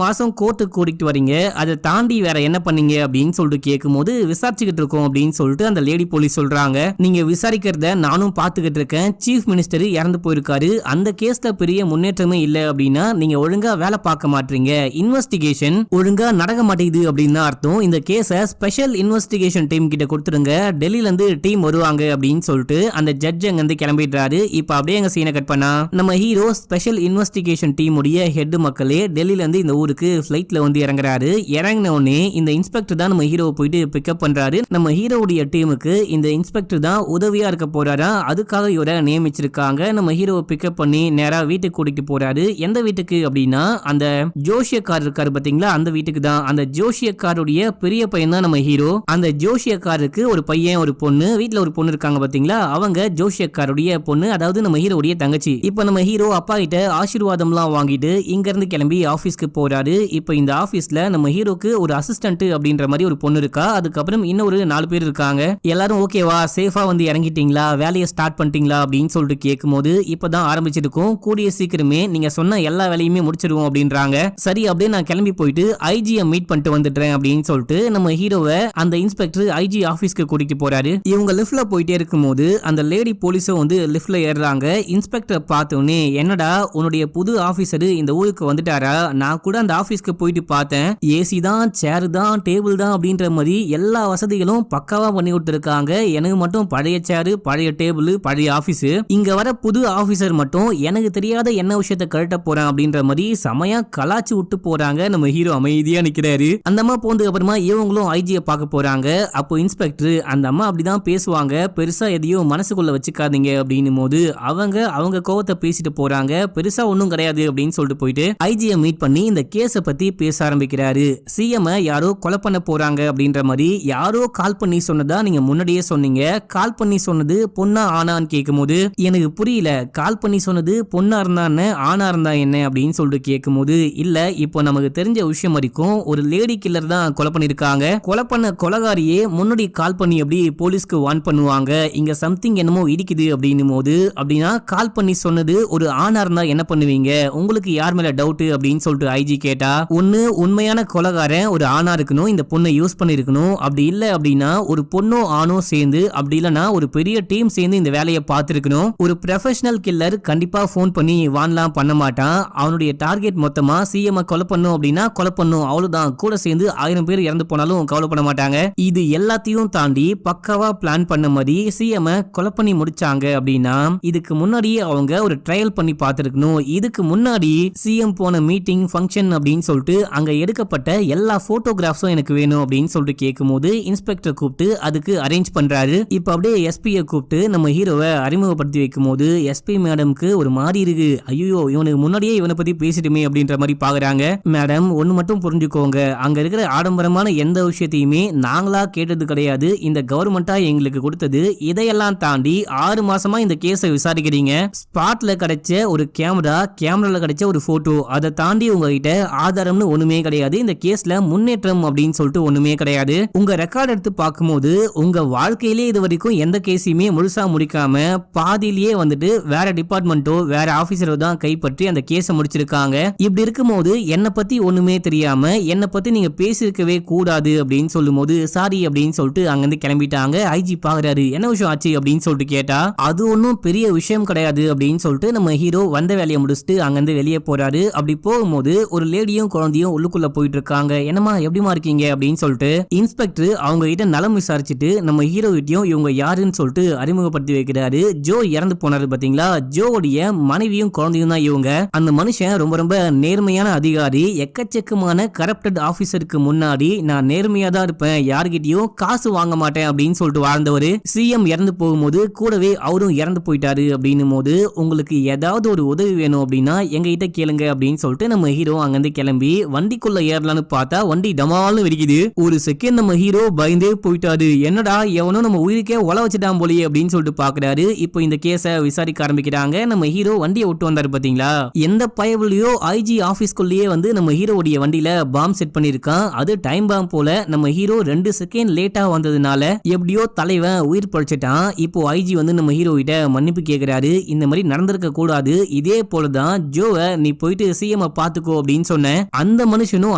மாசம் கோர்ட்டுக்கு கூட்டிட்டு வரீங்க, அதை தாண்டி வேற என்ன பண்ணீங்க அப்படின்னு சொல்லிட்டு கேட்கும்போது விசாரிச்சுக்கிட்டு இருக்கோம் அப்படின்னு சொல்லிட்டு அந்த லேடி போலீஸ் சொல்றாங்க. நீங்க விசாரிக்கிறத நானும் பாத்துக்கிட்டு இருக்கேன், சீஃப் மினிஸ்டர் இறந்து போயிருக்காரு, அந்த கேஸ்ல பெரிய முன்னேற்றமே இல்ல அப்படின்னா நீங்க ஒழுங்கா வேலை பார்க்க மாட்டீங்க, இன்வெஸ்டிகேஷன் ஒழுங்கா நடக்க மாட்டேங்குது அப்படின்னு அர்த்தம். இந்த கேஸை ஸ்பெஷல் இன்வெஸ்டிகேஷன் டீம் கிட்ட கொடுத்துருங்க, டெல்லியில இருந்து டீம் வருவாங்க அப்படின்னு சொல்லிட்டு அந்த ஜட்ஜ் அங்க இருந்து கிளம்பிடுறாரு. இப்ப அப்படியே எங்க சீனை கட் பண்ணா நம்ம ஹீரோ ஸ்பெஷல் இன்வெஸ்டிகேஷன் டீம் உடைய ஹெட் மக்களே டெல்லியில இருந்து இந்த ஊருக்கு ஃபிளைட்ல வந்து இறங்குறாரு. இறங்கின உடனே இந்த இன்ஸ்பெக்டர் தான் நம்ம ஹீரோவை போயிட்டு பிக்கப் பண்றாரு. நம்ம ஹீரோவுடைய டீமுக்கு இந்த இன்ஸ்பெக்டர் தான் உதவியா இருக்க போறாரா, அதுக்காக இவரை நியமிச்சிருக்காங்க. நம்ம ஹீரோவை பிக்கப் பண்ணி நேரா வீட்டுக்கு கூட்டிட்டு போறாரு. எந்த வீட்டுக்கு அப்படின்னா அந்த ஜோஷியக்கார் இருக்காரு பாத்தீங்களா, அந்த வீட்டுக்கு தான். அந்த ஜோஷியக்காருடைய பெரிய பையன் தான் நம்ம ஹீரோ. அந்த ஜோஷியக்காருக்கு ஒரு பையன் ஒரு பொண்ணு, வீட்டுல ஒரு பொண்ணு இருக்காங்க பாத்தீங்களா, அவங்க ஜோஷியக்காருடைய பொண்ணு, அதாவது நம்ம ஹீரோடைய தங்கச்சி. இப்ப நம்ம ஹீரோ அப்பா கிட்ட ஆசீர்வாதம்லாம் வாங்கிட்டு இங்க இருந்து கிளம்பி ஆபீஸ்க்கு போறாரு. இப்ப இந்த ஆபீஸ்ல நம்ம ஹீரோக்கு ஒரு அசிஸ்டன்ட் அப்படின்ற மாதிரி ஒரு பொண்ணு இருக்கா. அதுக்கப்புறம் இன்னொரு 4 பேர் இருக்காங்க. எல்லாரும் ஓகேவா, சேஃபா வந்து இறங்கிட்டீங்களா, வேலையை ஸ்டார்ட் பண்ணிட்டீங்களா அப்படின்னு சொல்லிட்டு கேட்கும்போது இப்பதான் ஆரம்பிச்சிருக்கோம், கூடிய சீக்கிரமே நீங்க சொன்ன எல்லா வேலையுமே முடிச்சிருவோம் அப்படின்றாங்க. சரி அப்படியே நான் கிளம்பி போயிட்டு ஐஜியை மீட் பண்ணிட்டு வந்துடுறேன் அப்படின்னு சொல்லிட்டு நம்ம ஹீரோவை அந்த இன்ஸ்பெக்டர் ஐஜி ஆபீஸ்க்கு கூட்டிட்டு போறாரு. இவங்க லிஃப்ட்ல போயிட்டே இருக்கும்போது அந்த லேடி போலீஸும் வந்து லிஃப்ட்ல ஏறுறாங்க. இன்ஸ்பெக்டர் பார்த்தோன்னே, என்னடா உன்னுடைய புது ஆபீசர் இந்த ஊருக்கு வந்துட்டாரா, நான் கூட அந்த ஆபீஸ்க்கு போயிட்டு பார்த்தேன், ஏசி தான், சேர் தான், டேபிள் தான் அப்படின்ற மாதிரி எல்லா வசதிகளும் பக்காவா பண்ணி கொடுத்துருக்காங்க. எனக்கு மட்டும் பழைய சேரு, பழைய டேபிள், பழைய ஆபீஸ். இங்க வர புது ஆபீசர் மட்டும் எனக்கு தெரியாத என்ன விஷயத்த கழட்ட போறேன் அப்படின்ற மாதிரி சமயா கலாச்சு விட்டு போறாங்க. நம்ம ஹீரோ அமைதியா நிக்கிறாரு. அந்த அம்மா போனதுக்கு அப்புறமா இவங்களும் ஐஜியை பார்க்க போறாங்க. அப்போ இன்ஸ்பெக்டர், அந்த அம்மா அப்படிதான் பேசுவாங்க, பெருசா எதையும் மனசுக்குள்ள வச்சுக்காதீங்க அப்படின்னும் போது அவங்க கோவத்தை பேசிட்டு போறாங்க. பெருசா ஒண்ணும் கிடையாது அப்படின்னு சொல்லிட்டு போயிட்டு ஐஜியை மீட் பண்ணி இந்த கேஸை பத்தி பேச ஆரம்பிக்கிறாரு. சிஎம் யாரோ கொலை பண்ண போறாங்க அப்படின்ற மாதிரி யாரோ கால் பண்ணி சொன்னதா நீங்க முன்னாடியே சொன்னீங்க. கால் பண்ணி சொன்னது பொண்ணா ஆனான்னு கேட்கும்போது எனக்கு புரியல, கால் பண்ணி சொன்னது பொண்ணா இருந்தா என்ன, ஆனா இருந்தா என்ன அப்படின்னு சொல்லிட்டு கேட்கும்போது, இல்ல இப்போ நமக்கு தெரிஞ்ச விஷயம் வரைக்கும் ஒரு லேடி கில்லர் தான் கொலை பண்ணிருக்காங்க. கொலை பண்ண கொலைகாரியே முன்னாடி கால் பண்ணி எப்படி போலீஸ்க்கு வார்ன் பண்ணுவாங்க, இங்க சம்திங் என்னமோ இடிக்குது அப்படின்னும் போது, அப்படின்னா கால் பண்ணி சொன்னது ஒரு ஆணா இருந்தா என்ன பண்ணுவீங்க, உங்களுக்கு யார் மேல டவுட் அப்படின்னு சொல்லிட்டு ஐஜி கேட்டா, ஒன்னு உண்மையான கொலைகாரன் ஒரு ஆணா இருக்கணும், இந்த பொண்ணை யூஸ் பண்ணிருக்கணும், அப்படி இல்ல அப்படின்னா ஒரு பொண்ணோ ஆணோ சேர்ந்து, அப்படி இல்லனா ஒரு பெரிய டீம் சேர்ந்து இந்த வேலையை பார்த்திருக்கணும். ஒரு ப்ரொஃபஷனல் கில்லர் கண்டிப்பா போன் பண்ணி வான்லாம் பண்ண மாட்டான். அவனுடைய டார்கெட் மொத்தமா சிஎம் கொலை பண்ணும் அப்படின்னா கொலை பண்ணும், அவ்வளவுதான். கூட சேர்ந்து 1000 பேர் இறந்து போனாலும் கவலைப்பட மாட்டாங்க. இது எல்லாத்தையும் தாண்டி பக்காவா பிளான் பண்ண மாதிரி சிஎம் கொலை பண்ணி முடிச்சாங்க அப்படின்னா இதுக்கு முன்னாடி அவங்க ஒரு ட்ரையல் பண்ணி பார்த்திருக்கணும். இதுக்கு முன்னாடி சிஎம் போன மீட்டிங் ஃபங்க்ஷன் அப்படின்னு சொல்லிட்டு அங்க எடுக்கப்பட்ட எல்லா போட்டோகிராஃப்ஸும் எனக்கு வேணும் அப்படின்னு சொல்லிட்டு கேட்கும்போது இன்ஸ்பெக்டர் கூப்பிட்டு அதுக்கு அரேஞ்ச் பண்றாரு. இப்ப அப்படியே எஸ்பியை கூப்பிட்டு நம்ம ஹீரோவை அறிமுகப்படுத்தி வைக்கும் போது எஸ்பி மேடம்க்கு ஒரு மாதிரி இருக்கு. ஐயோ, இவனுக்கு முன்னாடியே இவனை பத்தி பேசிட்டுமே அப்படின்ற மாதிரி பாக்குறாங்க. மேடம் ஒன்னு மட்டும் புரிஞ்சுக்கோங்க, அங்க இருக்கிற ஆடம்பரமான எந்த விஷயத்தையுமே நாங்களா கேட்டது கிடையாது, இந்த கவர்மெண்டா எங்களுக்கு கொடுத்தது. இதையெல்லாம் தாண்டி 6 மாசமா இந்த கேஸை விசாரிக்கிறீங்க. ஸ்பாட்ல கிடைச்ச ஒரு கேமரால கிடைச்ச ஒரு போட்டோ, அதை தாண்டி உங்ககிட்ட ஆதாரம்னு ஒண்ணுமே கிடையாது. இந்த கேஸ்ல முன்னேற்றம் அப்படின்னு சொல்லிட்டு ஒண்ணுமே கிடையாது. உங்க ரெக்கார்ட் எடுத்து பார்க்கும்போது உங்க வாழ்க்கையிலே இது வரைக்கும் எந்த கேஸையுமே முழுசா முடிக்காம பாதியிலேயே வந்துட்டு வேற டிபார்ட்மெண்டோ வேற ஆபீசரோ தான் கைப்பற்றி அந்த கேஸை முடிச்சிருக்காங்க. இப்படி இருக்கும்போது என்னை பத்தி ஒண்ணுமே தெரியாம என்னை பத்தி நீங்க பேசிருக்கவே கூடாது அப்படின்னு சொல்லும் போது சாரி அப்படின்னு சொல்லிட்டு அங்கிருந்து கிளம்பிட்டாங்க. ஐஜி பாக்குறாரு, என்ன விஷயம் ஆச்சு அப்படின்னு சொல்லிட்டு கேட்டா, அது ஒன்னும் பெரிய விஷயம் கிடையாது அப்படின்னு சொல்லிட்டு நம்ம ஹீரோ வந்த வேலையை முடிச்சுட்டு அங்கிருந்து வெளியே போறாரு. அப்படி போகும்போது ஒரு லேடியும் குழந்தையும் உள்ளுக்குள்ள போயிட்டு இருக்காங்க. என்னமா எப்படிமா இருக்கீங்க அப்படின்னு சொல்லிட்டு இன்ஸ்பெக்டர் அவங்க கிட்ட நலம் விசாரிச்சுட்டு நம்ம ஹீரோ கிட்டயும் இவங்க யாருன்னு சொல்லிட்டு அறிமுகப்படுத்தி வைக்கிறாரு. ஜோ இறந்து போனாரு பாத்தீங்களா, ஜோவுடைய மனைவியும் குழந்தையும் தான் இவங்க. அந்த மனுஷன் ரொம்ப ரொம்ப நேர்மையான அதிகாரி. எக்கச்சக்கமான கரப்டட் ஆபீசருக்கு முன்னாடி நான் நேர்மையா தான் இருப்பேன், யார்கிட்டயும் காசு வாங்க மாட்டேன் அப்படின்னு சொல்லிட்டு வாழ்ந்தவர். சிஎம் இறந்து போகும்போது கூடவே அவரும் இறந்து போயிட்டாரு அப்படின்னும் போது உங்களுக்கு ஏதாவது ஒரு உதவி வேணும் அப்படின்னா எங்க கிட்ட கேளுங்க அப்படின்னு சொல்லிட்டு நம்ம ஹீரோ அங்கிருந்து கிளம்பி வண்டிக்குள்ள ஏறலான்னு பார்த்தா வண்டி டமால்னு வெடிக்குது. ஒரு செகண்ட் நம்ம ஹீரோ பயந்தே போயிட்டாரு. என்னடா எவனோ நம்ம உயிருக்கே ஒல வச்சுட்டான் போலியே அப்படின்னு சொல்லிட்டு பாக்குறாரு. இப்போ இந்த கேஸை விசாரிக்க ஆரம்பிக்கிறாங்க. நம்ம ஹீரோ வண்டியை விட்டு வந்தாரு பாத்தீங்களா, எந்த பயவுலையோ ஐஜி ஆபீஸ்க்குள்ளேயே வந்து நம்ம ஹீரோடைய வண்டியில பாம் செட் பண்ணிருக்கான். அது டைம் பாம் போல. நம்ம ஹீரோ 2 செகண்ட் லேட்டா வந்ததுனால எப்படியோ தலைவன் உயிர் பழிச்சிட்டான். இப்போ ஐஜி வந்து நம்ம ஹீரோ கிட்ட மன்னிப்பு கேக்குறாரு. இந்த மாதிரி நடந்திருக்க கூடாது, இதே போலதான் ஜோவை நீ போயிட்டு சிஎம் பாத்துக்கோ அப்படின்னு சொன்ன அந்த மனுஷனும்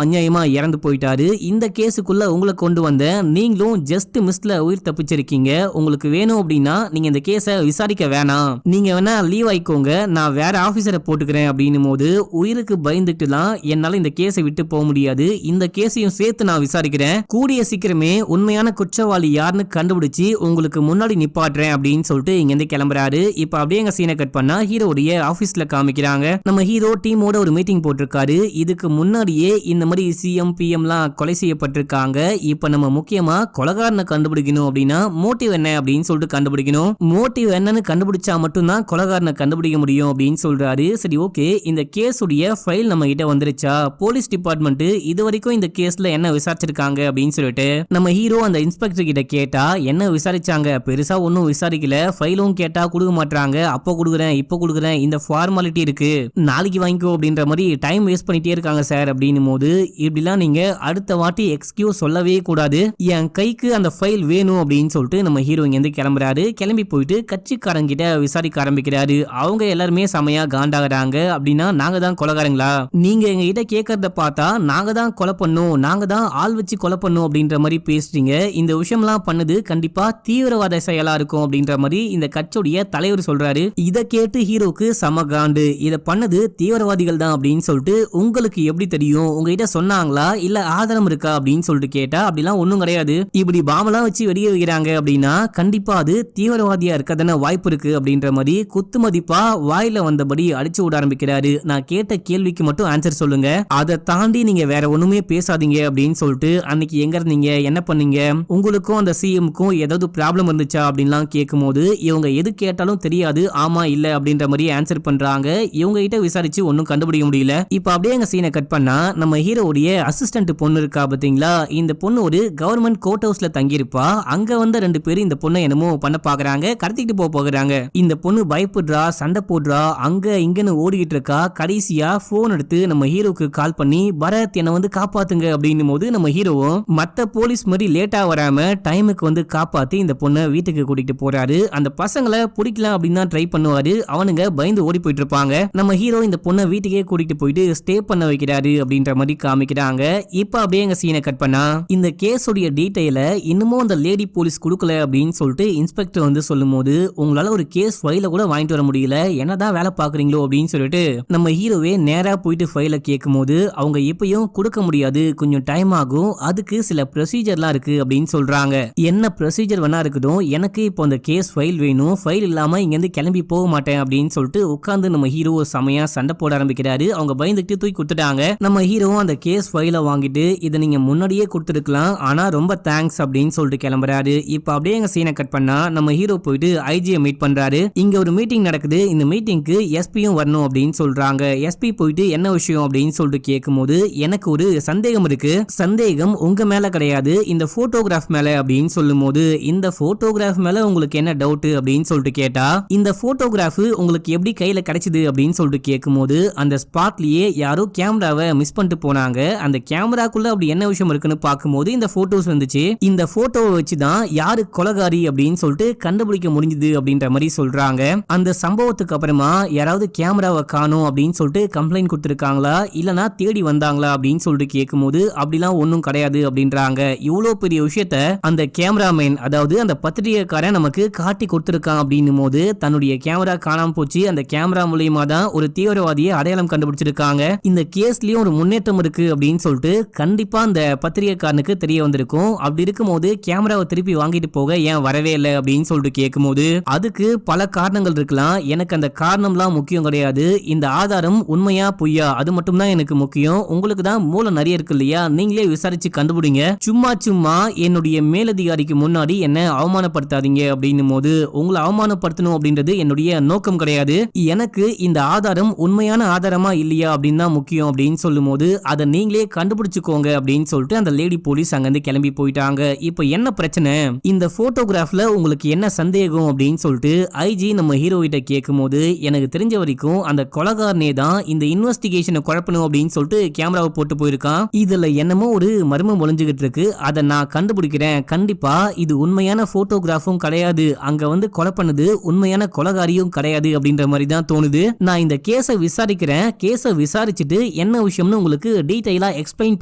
அநியாயமா இறந்து போயிட்டாரு. இந்த கேஸுக்குள்ள உங்களை கொண்டு வந்த நீங்களும் ஜஸ்ட் மிஸ்ல உயிர் தப்பிச்சிருக்கீங்க. உங்களுக்கு வேணும் அப்படின்னா நீங்க இந்த கேஸை விசாரிக்க வேணாம், நீங்க வேணா லீவ் ஆயிக்கோங்க, நான் வேற ஆபீசரை போட்டுக்கிறேன் அப்படின்னும் போது உயிருக்கு பயந்துட்டுலாம் என்னால இந்த கேஸை விட்டு போக முடியாது, இந்த கேஸையும் சேர்த்து நான் விசாரிக்கிறேன், கூடிய சீக்கிரமே உண்மையான குற்றவாளி யாருன்னு கண்டுபிடிச்சு உங்களுக்கு முன்னாடி நிப்பாட்டுறேன் அப்படின்னு சொல்லிட்டு இங்க இருந்து கிளம்புறாரு. இப்ப அப்படியே எங்க சீனை கட் பண்ணா ஹீரோடைய ஆபீஸ்ல காமிக்கிறாங்க. நம்ம ஹீரோ டீமோட ஒரு மீட்டிங் போட்டிருக்காரு. இதுக்கு முன்னாடியே இந்த மாதிரி சிஎம் பிஎம்லாம் கொலை செய்யப்பட்டிருக்காங்க. இப்ப நம்ம முக்கியமா கொலைகாரனை கண்டுபிடிக்கணும் அப்படின்னா மோட்டிவ் என்ன அப்படின்னு சொல்லிட்டு கண்டுபிடிக்கணும். மோட்டிவ் என்னன்னு கண்டுபிடிச்சா மட்டும்தான் கொலைகாரனை கண்டுபிடிக்க முடியும் அப்படின்னு சொல்றாரு. சரி ஓகே, இந்த கேஸ் உடைய ஃபைல் நம்ம கிட்ட வந்துருச்சா, போலீஸ் டிபார்ட்மெண்ட் இது வரைக்கும் இந்த கேஸ்ல என்ன விசாரிச்சிருக்காங்க அப்படின்னு சொல்லிட்டு நம்ம ஹீரோ அந்த இன்ஸ்பெக்டர் கிட்ட கேட்டா என்ன விசாரிச்சாங்க, பெருசா ஒன்னும் விசாரிக்கல, ஃபைலும் கேட்டா கொடுக்க மாட்டாங்க, அப்போ கொடுக்குறேன் இப்போ கொடுக்குறேன், இந்த ஃபார்மாலிட்டி இருக்கு நாளைக்கு வாங்கிக்கோ அப்படின்ற மாதிரி டைம் வேஸ்ட் பண்ணிட்டே இருக்காங்க சார் அப்படின்னும் போது, இப்படிலாம் நீங்க அடுத்த வாட்டி எக்ஸ்கியூஸ் சொல்லவே கூடாது, என் கைக்கு அந்த ஃபைல் வேணும் அப்படின்னு சொல்லிட்டு நம்ம ஹீரோ இங்க இருந்து கிளம்புறாரு. கிளம்பி போயிட்டு கட்சிக்காரங்க கிட்ட விசாரிக்க ஆரம்பிக்கிறாரு. அவங்க எல்லாருமே செமையா காண்டாகிறாங்க. அப்படின்னா நாங்க தான் கொலைகாரங்களா, நீங்க எங்க கிட்ட கேட்கறத பார்த்தா நாங்க தான் கொலை பண்ணோம், நாங்க தான் ஆள் வச்சு கொலை பண்ணோம் அப்படின்ற மாதிரி பேசுறீங்க, இந்த விஷயம்லாம் பண்ணது கண்டிப்பா தீவிரவாத செயலா இருக்கும் அப்படின்ற மாதிரி இந்த கட்சியுடைய தலைவர் சொல்றாரு. இத கேட்டு ஹீரோக்கு சம காண்டு, இத பண்ணது தீவிரவாதிகள் தான் அப்படின்னு சொல்லிட்டு உங்களுக்கு எப்படி தெரியும், உங்ககிட்ட சொன்னாங்களா இல்ல ஆதாரம் இருக்கா அப்படின்னு சொல்லிட்டு கேட்டா அப்படிலாம் ஒண்ணும் கிடையாது, இப்படி பாம்பெல்லாம் வச்சு வெடிய வைக்கிறாங்க அப்படின்னா கண்டிப்பா அது தீவிரவாதியா இருக்கதான வாய்ப்பு இருக்கு அப்படின்ற மாதிரி குத்து மதிப்பா வாயில வந்தபடி அடிச்சு விட ஆரம்பிக்கிறாரு. நான் கேட்ட கேள்விக்கு மட்டும் ஆன்சர் சொல்லுங்க, அதை தாண்டி நீங்க வேற ஒண்ணுமே பேசாதீங்க அப்படின்னு சொல்லிட்டு அன்னைக்கு எங்க இருந்தீங்க, என்ன பண்ணீங்க, உங்களுக்கும் அந்த சிஎம்க்கும் ஏதாவது ப்ராப்ளம் இருந்துச்சா அப்படின்லாம் கேட்கும்போது இவங்க எது கேட்டாலும் தெரியாது, ஆமா இல்ல அப்படின்ற மாதிரி ஆன்சர் பண்றாங்க. இவங்க கிட்ட விசாரிச்சு ஒன்னும் கண்டுபிடிக்க முடியல. இப்ப அப்படியே எங்க சீனை கட் பண்ணா நம்ம ஹீரோவுடைய அசிஸ்டன்ட் பொண்ணு இருக்கா பாத்தீங்களா, இந்த பொண்ணு ஒரு கவர்மெண்ட் கோர்ட் ஹவுஸ்ல தங்கி இருப்பா. அங்க வந்த 2 பேரும் இந்த பொண்ணை என்னமோ பண்ண பாக்குறாங்க, கடத்திட்டு போகிறாங்க. இந்த பொண்ணு பயப்படுறா, சண்டை போடுறா, அங்க இங்கன்னு ஓடிக்கிட்டு இருக்கா. கடைசியா போன் எடுத்து நம்ம ஹீரோக்கு கால் பண்ணி பரத் என்ன வந்து காப்பாத்துங்க அப்படின்னும் போது நம்ம ஹீரோவும் மத்த போலீஸ் மாதிரி லேட்டா வராம டைமுக்கு வந்து காப்பாத்தி இந்த பொண்ணை வீட்டுக்கு கூட்டிட்டு போறாரு. அந்த பசங்களை பிடிக்கலாம் அப்படின்னு ட்ரை பண்ணுவாரு, அவனுங்க பயந்து ஓடி போயிட்டு இருப்பாங்க. நம்ம ஹீரோ இந்த பொண்ணை வீட்டுக்கே கூட்டிட்டு போயிட்டு ஸ்டே பண்ண வைக்கிறாரு அப்படின்ற மாதிரி காமிக்கிறாங்க. இப்ப அப்படியே எங்க சீனை கட் பண்ணா இந்த கேஸோடைய டீடைல இன்னமும் அந்த லேடி போலீஸ் கொடுக்கல அப்படின்னு சொல்லிட்டு இன்ஸ்பெக்டர் வந்து சொல்லும் போது, உங்களால ஒரு கேஸ் ஃபைல கூட வாங்கிட்டு வர முடியல, என்னதான் வேலை பாக்குறீங்களோ அப்படின்னு சொல்லிட்டு நம்ம ஹீரோவே நேரா போயிட்டு ஃபைல கேட்கும் போது அவங்க இப்பயும் கொடுக்க முடியாது, கொஞ்சம் டைம் ஆகும், அதுக்கு சில ப்ரொசீஜர்லாம் இருக்கு அப்படின்னு சொல்றாங்க. என்ன ப்ரொசீஜர் வேணா இருக்கட்டும், எனக்கு இப்போ அந்த கேஸ் ஃபைல் வேணும், ஃபைல் இல்லாம இங்க இருந்து கிளம்பி போக மாட்டேன் அப்படின்னு சொல்லிட்டு உட்கார்ந்து நம்ம ஹீரோ செமையா சண்டை போட ஆரம்பிக்கிறாரு. அவங்க பயந்துட்டு தூக்கி கொடுத்துட்டாங்க. நம்ம ஹீரோ அந்த கேஸ் ஃபைல வாங்கிட்டு இதை நீங்க முன்னாடியே கொடுத்துருக்கலாம், ஆனா ரொம்ப தேங்க்ஸ் அப்படின்னு சொல்லிட்டு கிளம்புறாரு. இப்ப அப்படியே எங்க சீனை கட் பண்ணா நம்ம ஹீரோ போயிட்டு ஐஜியை மீட் பண்றாரு. இங்க ஒரு மீட்டிங் நடக்குது, இந்த மீட்டிங்க்கு எஸ்பியும் வரணும் அப்படின்னு சொல்றாங்க. எஸ்பி போயிட்டு என்ன விஷயம் அப்படின்னு சொல்லிட்டு கேட்கும்போது, எனக்கு ஒரு சந்தேகம் இருக்கு, சந்தேகம் உங்க மேல கிடையாது, இந்த போட்டோகிராஃப் மேல அப்படின்னு சொல்லும் போது, இந்த போட்டோகிராஃப் மேல உங்களுக்கு என்ன டவுட் அப்படின்னு சொல்லிட்டு கேட்டா, இந்த போட்டோகிராஃப் உங்களுக்கு எப்படி கையில கிடைச்சது அப்படின்னு சொல்லிட்டு கேட்கும்போது, அந்த ஸ்பாட்லயே யாரோ கேமராவை மிஸ் பண்ணிட்டு போனாங்க, அந்த கேமராக்குள்ள அப்படி என்ன விஷயம் இருக்குன்னு பார்க்கும்போது இந்த போட்டோஸ் வந்துச்சு, இந்த போட்டோவை வச்சுதான் யாரு கொலைகாரி அப்படின்னு சொல்லிட்டு கண்டுபிடிக்க முடிஞ்சது அப்படின்ற மாதிரி சொல்றாங்க. அந்த சம்பவத்துக்கு அப்புறமா யாராவது கேமராவை காணோம் அப்படின்னு சொல்லிட்டு கம்ப்ளைண்ட் கொடுத்திருக்காங்களா இல்லனா தேடி வந்தாங்களா அப்படின்னு சொல்லிட்டு கேட்கும்போது அப்படிலாம் ஒன்னும் கிடையாது அப்படின்றாங்க. இவ்வளவு பெரிய விஷயத்த அந்த கேமராமேன், அதாவது அந்த பத்திரிகைக்காரன் நமக்கு காட்டி கொடுத்திருக்கான் அப்படின்னும் போது தன்னுடைய கேமரா காணாம போச்சு, அந்த கேமரா மூலியமா தான் ஒரு தீவிரவாதியை அடையாளம் கண்டுபிடிச்சிருக்காங்க, இந்த கேஸ்லயும் ஒரு முன்னேற்றம் இருக்கு அப்படின்னு சொல்லிட்டு கண்டிப்பா அந்த பத்திரிகைக்காரனுக்கு தெரிய வந்திருக்கும். அப்படி இருக்கும்போது கேமராவை திருப்பி வாங்கிட்டு போக ஏன் வரவே இல்லை அப்படின்னு சொல்லிட்டு கேட்கும்போது, அதுக்கு பல காரணங்கள் இருக்கலாம், எனக்கு அந்த காரணம்லாம் முக்கியம் கிடையாது, இந்த ஆதாரம் உண்மையா பொய்யா அது மட்டும் தான் எனக்கு முக்கியம், உங்களுக்கு தான் மூளை நிறைய இருக்கு இல்லையா, நீங்களே விசாரிச்சு கண்டுபிடிங்க, சும்மா என்னுடைய மேலதிகாரிக்கு முன்னாடி என்ன அவமானப்படுத்தாதீங்க அப்படின்னும் போது, உங்களை அவமானப்படுத்தணும் அப்படின்றது என்னுடைய நோக்கம் கிடையாது, எனக்கு இந்த ஆதாரம் உண்மையான ஆதாரமா இல்லையா அப்படின்னு தான் முக்கியம் அப்படின்னு சொல்லும் போது, அதை நீங்களே கண்டுபிடிச்சுக்கோங்க அப்படின்னு சொல்லிட்டு அந்த லேடி போலீஸ் அங்கிருந்து கிளம்பி போயிட்டாங்க. இப்போ என்ன பிரச்சனை, இந்த போட்டோகிராஃப்ல உங்களுக்கு என்ன சந்தேகம் அப்படின்னு சொல்லிட்டு ஐஜி நம்ம ஹீரோ கிட்ட கேட்கும்போது, எனக்கு தெரிஞ்ச வரைக்கும் அந்த கொலைகாரனே தான் இந்த இன்வெஸ்டிகேஷனை குழப்பணும் அப்படின்னு சொல்லிட்டு கேமராவை போட்டு போயிருக்கான், இதுல என்னமோ ஒரு மர்மம் ஒளிஞ்சுகிட்டு இருக்கு, அதை நான் கண்டுபிடிக்கிறேன், கண்டிப்பா இது உண்மையான போட்டோகிராஃபும் கிடையாது, அங்க வந்து கொலை பண்ணது உண்மையான கொலைகாரியும் கிடையாது அப்படின்ற மாதிரி தான் தோணுது, நான் இந்த கேஸை விசாரிக்கிறேன், கேஸை விசாரிச்சுட்டு என்ன விஷயம்னு உங்களுக்கு டீடைலா எக்ஸ்பிளைன்